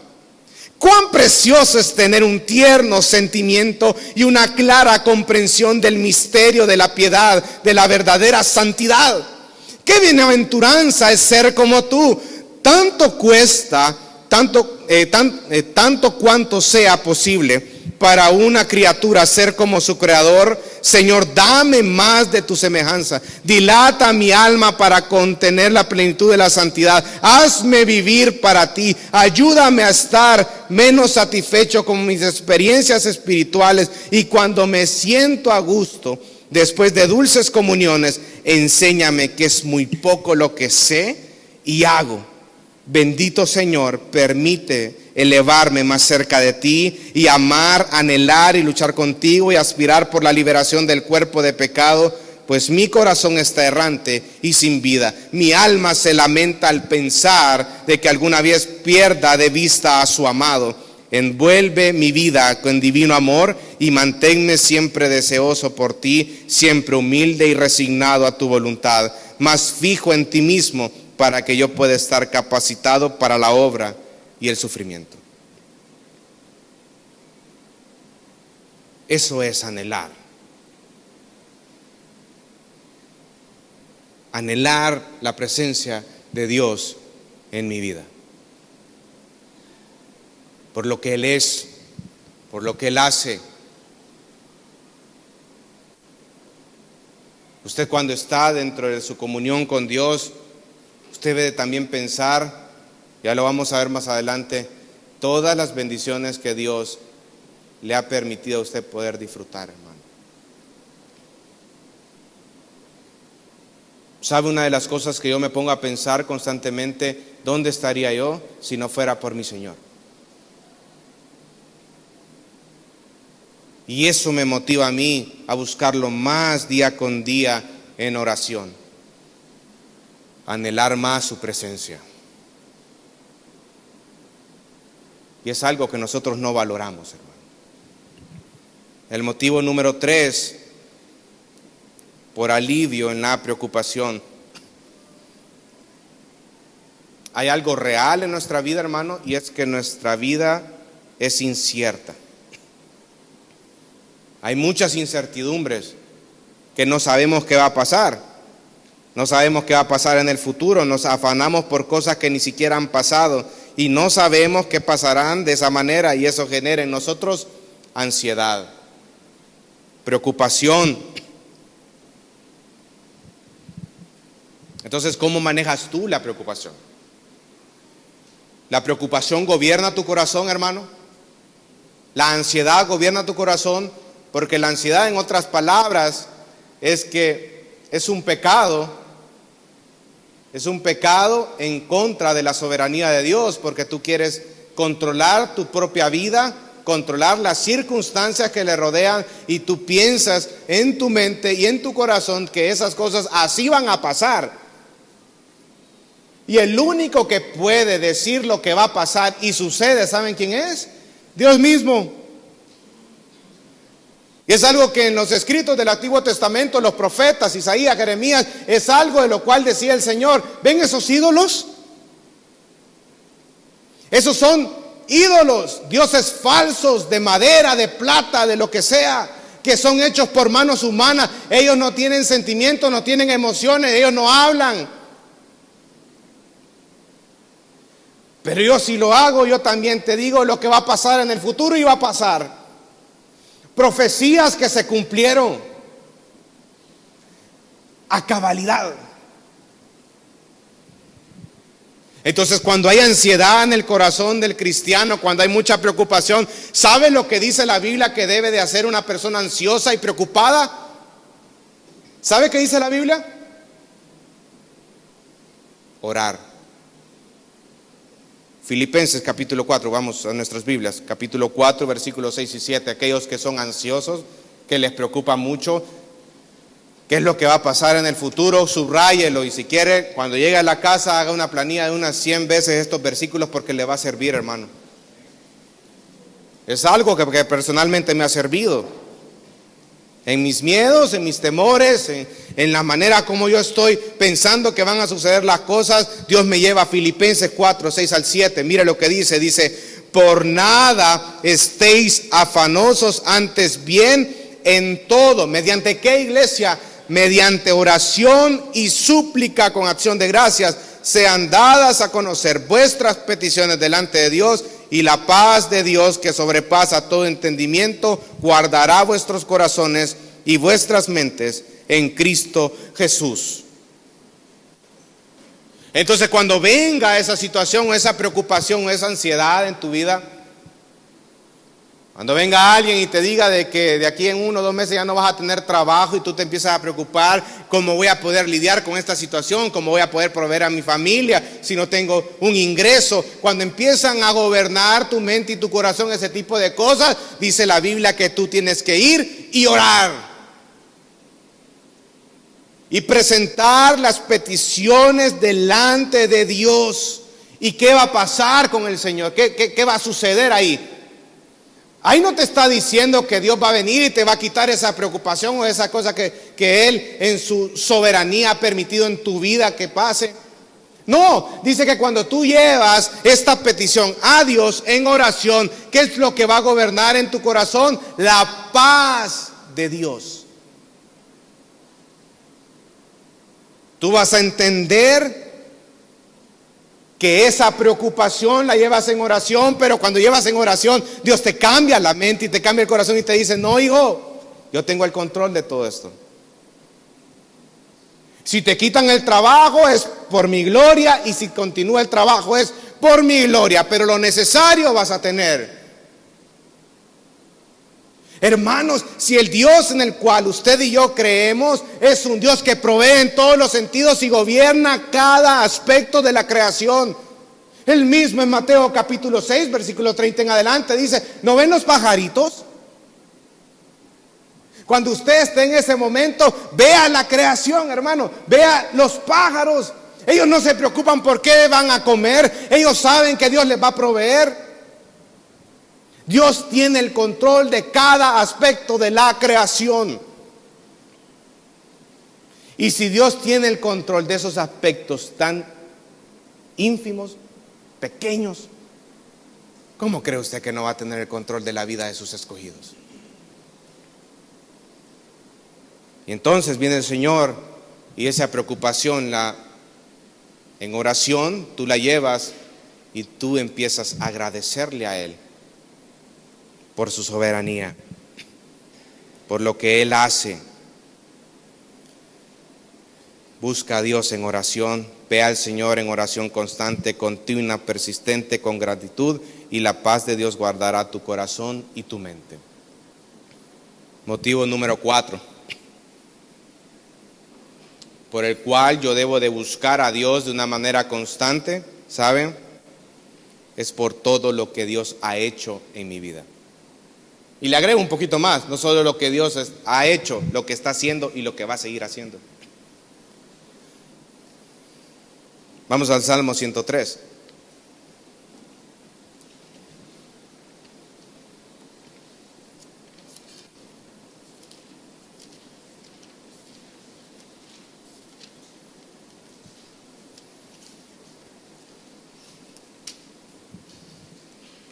Cuán precioso es tener un tierno sentimiento y una clara comprensión del misterio de la piedad, de la verdadera santidad. Qué bienaventuranza es ser como tú. Tanto cuesta, tanto cuanto sea posible para una criatura ser como su creador. Señor, dame más de tu semejanza. Dilata mi alma para contener la plenitud de la santidad. Hazme vivir para ti. Ayúdame a estar menos satisfecho con mis experiencias espirituales, y cuando me siento a gusto después de dulces comuniones, enséñame que es muy poco lo que sé y hago. Bendito Señor, permite elevarme más cerca de ti y amar, anhelar y luchar contigo y aspirar por la liberación del cuerpo de pecado, pues mi corazón está errante y sin vida. Mi alma se lamenta al pensar de que alguna vez pierda de vista a su amado. Envuelve mi vida con divino amor y manténme siempre deseoso por ti, siempre humilde y resignado a tu voluntad, más fijo en ti mismo, para que yo pueda estar capacitado para la obra y el sufrimiento. Eso es anhelar. Anhelar la presencia de Dios en mi vida. Por lo que Él es, por lo que Él hace. Usted, cuando está dentro de su comunión con Dios, usted debe también pensar, ya lo vamos a ver más adelante, todas las bendiciones que Dios le ha permitido a usted poder disfrutar, hermano. ¿Sabe una de las cosas que yo me pongo a pensar constantemente? ¿Dónde estaría yo si no fuera por mi Señor? Y eso me motiva a mí a buscarlo más día con día en oración. Anhelar más su presencia. Y es algo que nosotros no valoramos, hermano. El motivo número 3, por alivio en la preocupación. Hay algo real en nuestra vida, hermano, y es que nuestra vida es incierta. Hay muchas incertidumbres que no sabemos qué va a pasar. No sabemos qué va a pasar en el futuro, nos afanamos por cosas que ni siquiera han pasado y no sabemos qué pasarán de esa manera, y eso genera en nosotros ansiedad, preocupación. Entonces, ¿cómo manejas tú la preocupación? ¿La preocupación gobierna tu corazón, hermano? ¿La ansiedad gobierna tu corazón? Porque la ansiedad, en otras palabras, es que es un pecado. Es un pecado en contra de la soberanía de Dios, porque tú quieres controlar tu propia vida, controlar las circunstancias que le rodean, y tú piensas en tu mente y en tu corazón que esas cosas así van a pasar. Y el único que puede decir lo que va a pasar y sucede, ¿saben quién es? Dios mismo. Y es algo que en los escritos del Antiguo Testamento, los profetas, Isaías, Jeremías, es algo de lo cual decía el Señor: ¿ven esos ídolos? Esos son ídolos, dioses falsos de madera, de plata, de lo que sea. que son hechos por manos humanas. Ellos no tienen sentimientos, no tienen emociones, ellos no hablan. Pero yo si lo hago, yo también te digo lo que va a pasar en el futuro y va a pasar. Profecías que se cumplieron a cabalidad. Entonces, cuando hay ansiedad en el corazón del cristiano, cuando hay mucha preocupación, ¿sabe lo que dice la Biblia que debe de hacer una persona ansiosa y preocupada? ¿Sabe qué dice la Biblia? Orar. Filipenses capítulo 4, vamos a nuestras Biblias, capítulo 4, versículos 6 y 7. Aquellos que son ansiosos, que les preocupa mucho qué es lo que va a pasar en el futuro, subráyelo, y si quiere, cuando llegue a la casa, haga una planilla de unas 100 veces estos versículos, porque le va a servir, hermano. Es algo que personalmente me ha servido. En mis miedos, en mis temores, en la manera como yo estoy pensando que van a suceder las cosas, Dios me lleva a Filipenses 4, 6 al 7. Mire lo que dice, por nada estéis afanosos, antes bien en todo. ¿Mediante qué, iglesia? Mediante oración y súplica con acción de gracias, sean dadas a conocer vuestras peticiones delante de Dios, y la paz de Dios, que sobrepasa todo entendimiento, guardará vuestros corazones y vuestras mentes en Cristo Jesús. Entonces, cuando venga esa situación, o esa preocupación, o esa ansiedad en tu vida, cuando venga alguien y te diga de que de aquí en 1 o 2 meses ya no vas a tener trabajo, y tú te empiezas a preocupar, ¿cómo voy a poder lidiar con esta situación? ¿Cómo voy a poder proveer a mi familia si no tengo un ingreso? Cuando empiezan a gobernar tu mente y tu corazón ese tipo de cosas, dice la Biblia que tú tienes que ir y orar y presentar las peticiones delante de Dios. ¿Y qué va a pasar con el Señor? ¿Qué va a suceder ahí? Ahí no te está diciendo que Dios va a venir y te va a quitar esa preocupación o esa cosa que Él en su soberanía ha permitido en tu vida que pase. No, dice que cuando tú llevas esta petición a Dios en oración, ¿qué es lo que va a gobernar en tu corazón? La paz de Dios. Tú vas a entender que esa preocupación la llevas en oración, pero cuando llevas en oración, Dios te cambia la mente y te cambia el corazón y te dice, no, hijo, yo tengo el control de todo esto. Si te quitan el trabajo es por mi gloria, y si continúa el trabajo es por mi gloria, pero lo necesario vas a tener. Hermanos, si el Dios en el cual usted y yo creemos es un Dios que provee en todos los sentidos y gobierna cada aspecto de la creación. Él mismo en Mateo capítulo 6, versículo 30 en adelante dice, ¿no ven los pajaritos? Cuando usted esté en ese momento, vea la creación, hermano, vea los pájaros. Ellos no se preocupan por qué van a comer, ellos saben que Dios les va a proveer. Dios tiene el control de cada aspecto de la creación. Y si Dios tiene el control de esos aspectos tan ínfimos, pequeños, ¿cómo cree usted que no va a tener el control de la vida de sus escogidos? Y entonces viene el Señor y esa preocupación en oración tú la llevas y tú empiezas a agradecerle a Él por su soberanía, por lo que Él hace. Busca a Dios en oración, ve al Señor en oración constante, continua, persistente, con gratitud, y la paz de Dios guardará tu corazón y tu mente. Motivo número 4, por el cual yo debo de buscar a Dios de una manera constante, ¿saben? Es por todo lo que Dios ha hecho en mi vida. Y le agrego un poquito más, no solo lo que Dios ha hecho, lo que está haciendo y lo que va a seguir haciendo. Vamos al Salmo 103.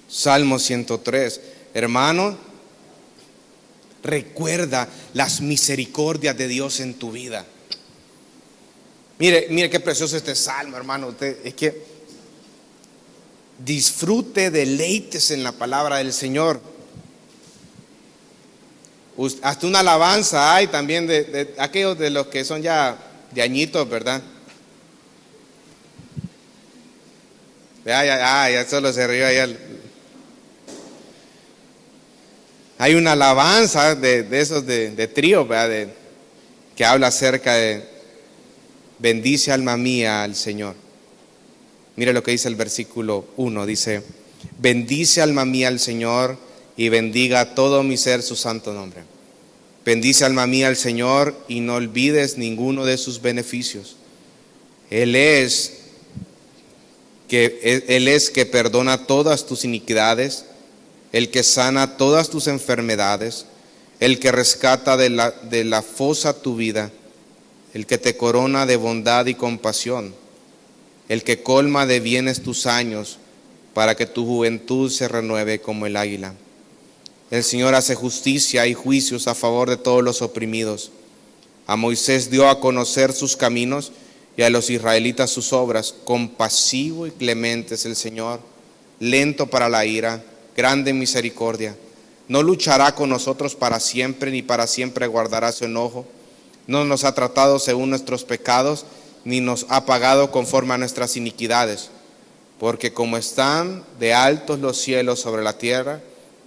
Salmo 103. Hermano, Recuerda las misericordias de Dios en tu vida. Mire qué precioso este salmo, hermano. Es que disfrute, deleites en la palabra del Señor. Hasta una alabanza hay también de aquellos de los que son ya de añitos, ¿verdad? Ya solo se rió allá. Hay una alabanza de esos de trío, ¿verdad? Que habla acerca de bendice alma mía al Señor. Mire lo que dice el versículo 1, dice: bendice alma mía al Señor y bendiga todo mi ser su santo nombre. Bendice alma mía al Señor y no olvides ninguno de sus beneficios. Él es que perdona todas tus iniquidades, el que sana todas tus enfermedades, el que rescata de la fosa tu vida, el que te corona de bondad y compasión, el que colma de bienes tus años, para que tu juventud se renueve como el águila. El Señor hace justicia y juicios a favor de todos los oprimidos. A Moisés dio a conocer sus caminos y a los israelitas sus obras. Compasivo y clemente es el Señor, lento para la ira, grande en misericordia. No luchará con nosotros para siempre, ni para siempre guardará su enojo. No nos ha tratado según nuestros pecados, ni nos ha pagado conforme a nuestras iniquidades. Porque como están de altos los cielos sobre la tierra,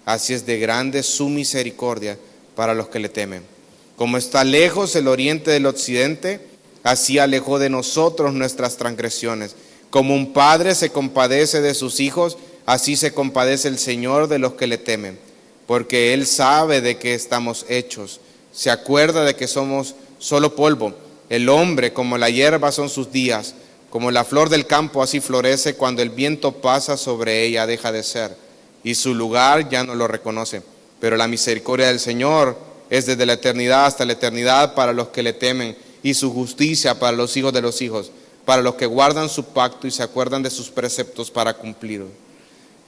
así es de grande su misericordia para los que le temen. Como está lejos el oriente del occidente, así alejó de nosotros nuestras transgresiones. Como un padre se compadece de sus hijos, así se compadece el Señor de los que le temen. Porque Él sabe de qué estamos hechos, se acuerda de que somos solo polvo. El hombre como la hierba son sus días, como la flor del campo así florece, cuando el viento pasa sobre ella deja de ser, y su lugar ya no lo reconoce. Pero la misericordia del Señor es desde la eternidad hasta la eternidad para los que le temen, y su justicia para los hijos de los hijos, para los que guardan su pacto y se acuerdan de sus preceptos para cumplirlos.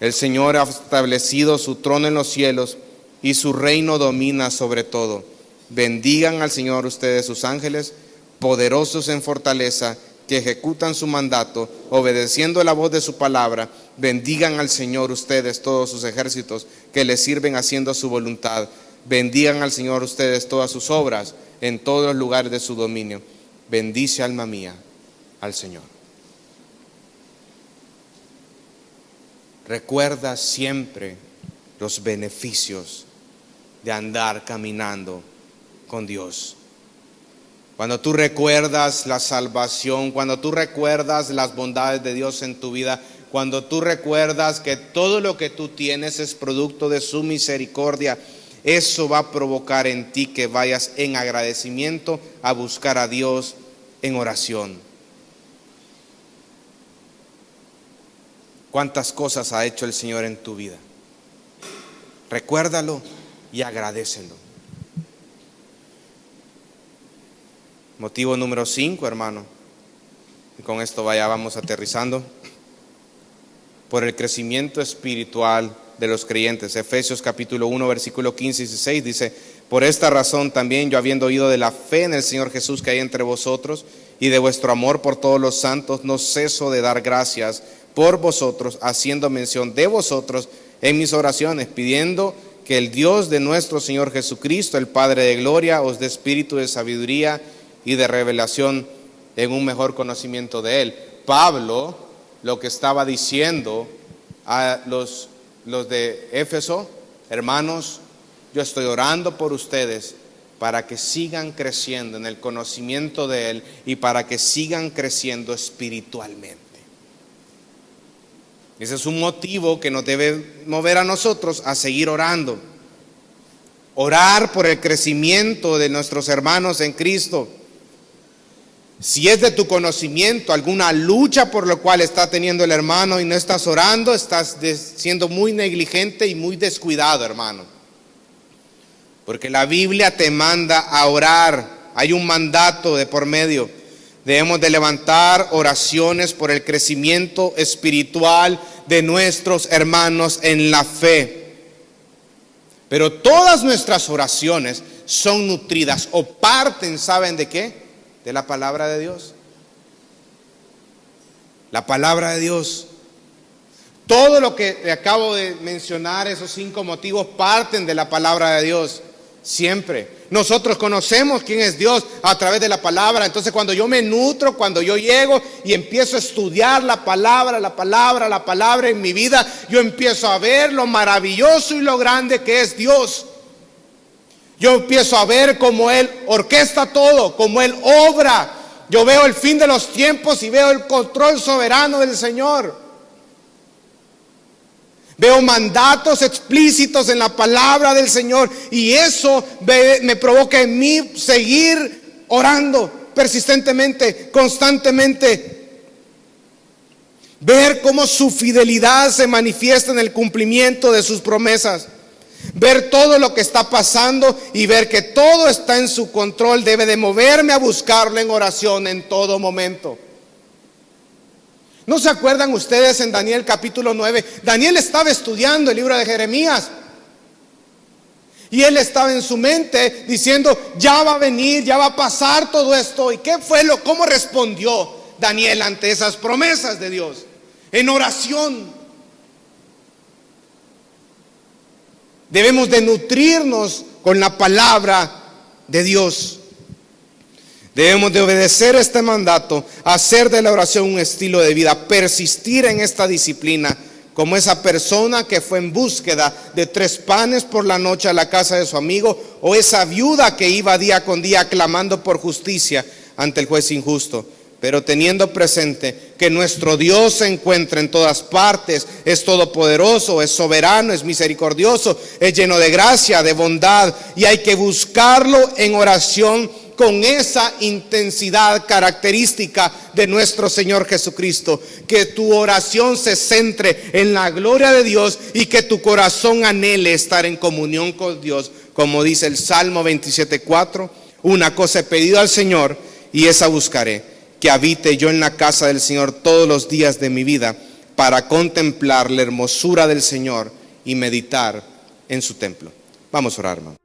El Señor ha establecido su trono en los cielos y su reino domina sobre todo. Bendigan al Señor ustedes sus ángeles, poderosos en fortaleza, que ejecutan su mandato, obedeciendo la voz de su palabra. Bendigan al Señor ustedes todos sus ejércitos, que le sirven haciendo su voluntad. Bendigan al Señor ustedes todas sus obras, en todos los lugares de su dominio. Bendice alma mía al Señor. Recuerda siempre los beneficios de andar caminando con Dios. Cuando tú recuerdas la salvación, cuando tú recuerdas las bondades de Dios en tu vida, cuando tú recuerdas que todo lo que tú tienes es producto de su misericordia, eso va a provocar en ti que vayas en agradecimiento a buscar a Dios en oración. ¿Cuántas cosas ha hecho el Señor en tu vida? Recuérdalo y agradécelo. Motivo número 5, hermano, y con esto vamos aterrizando, por el crecimiento espiritual de los creyentes. Efesios capítulo 1, versículo 15 y 16 dice: por esta razón también yo, habiendo oído de la fe en el Señor Jesús que hay entre vosotros y de vuestro amor por todos los santos, no ceso de dar gracias por vosotros, haciendo mención de vosotros en mis oraciones, pidiendo que el Dios de nuestro Señor Jesucristo, el Padre de gloria, os dé espíritu de sabiduría y de revelación en un mejor conocimiento de Él. Pablo lo que estaba diciendo a los de Éfeso: hermanos, yo estoy orando por ustedes para que sigan creciendo en el conocimiento de Él y para que sigan creciendo espiritualmente. Ese es un motivo que nos debe mover a nosotros a seguir orando. Orar por el crecimiento de nuestros hermanos en Cristo. Si es de tu conocimiento alguna lucha por lo cual está teniendo el hermano y no estás orando, estás siendo muy negligente y muy descuidado, hermano. Porque la Biblia te manda a orar. Hay un mandato de por medio. Debemos de levantar oraciones por el crecimiento espiritual de nuestros hermanos en la fe. Pero todas nuestras oraciones son nutridas o parten, ¿saben de qué? De la palabra de Dios. La palabra de Dios. Todo lo que le acabo de mencionar, esos 5 motivos, parten de la palabra de Dios. Siempre. Nosotros conocemos quién es Dios a través de la palabra. Entonces cuando yo me nutro, cuando yo llego y empiezo a estudiar la palabra en mi vida, yo empiezo a ver lo maravilloso y lo grande que es Dios. Yo empiezo a ver cómo Él orquesta todo, cómo Él obra. Yo veo el fin de los tiempos y veo el control soberano del Señor. Veo mandatos explícitos en la palabra del Señor y eso me provoca en mí seguir orando persistentemente, constantemente. Ver cómo su fidelidad se manifiesta en el cumplimiento de sus promesas. Ver todo lo que está pasando y ver que todo está en su control debe de moverme a buscarlo en oración en todo momento. ¿No se acuerdan ustedes en Daniel capítulo 9? Daniel estaba estudiando el libro de Jeremías. Y él estaba en su mente diciendo, ya va a venir, ya va a pasar todo esto. ¿Y qué fue cómo respondió Daniel ante esas promesas de Dios? En oración. Debemos de nutrirnos con la palabra de Dios. Debemos de obedecer este mandato, hacer de la oración un estilo de vida, persistir en esta disciplina, como esa persona que fue en búsqueda de 3 panes por la noche a la casa de su amigo, o esa viuda que iba día con día clamando por justicia ante el juez injusto, pero teniendo presente que nuestro Dios se encuentra en todas partes, es todopoderoso, es soberano, es misericordioso, es lleno de gracia, de bondad, y hay que buscarlo en oración con esa intensidad característica de nuestro Señor Jesucristo. Que tu oración se centre en la gloria de Dios y que tu corazón anhele estar en comunión con Dios, como dice el Salmo 27:4. Una cosa he pedido al Señor y esa buscaré, que habite yo en la casa del Señor todos los días de mi vida, para contemplar la hermosura del Señor y meditar en su templo. Vamos a orar, hermano.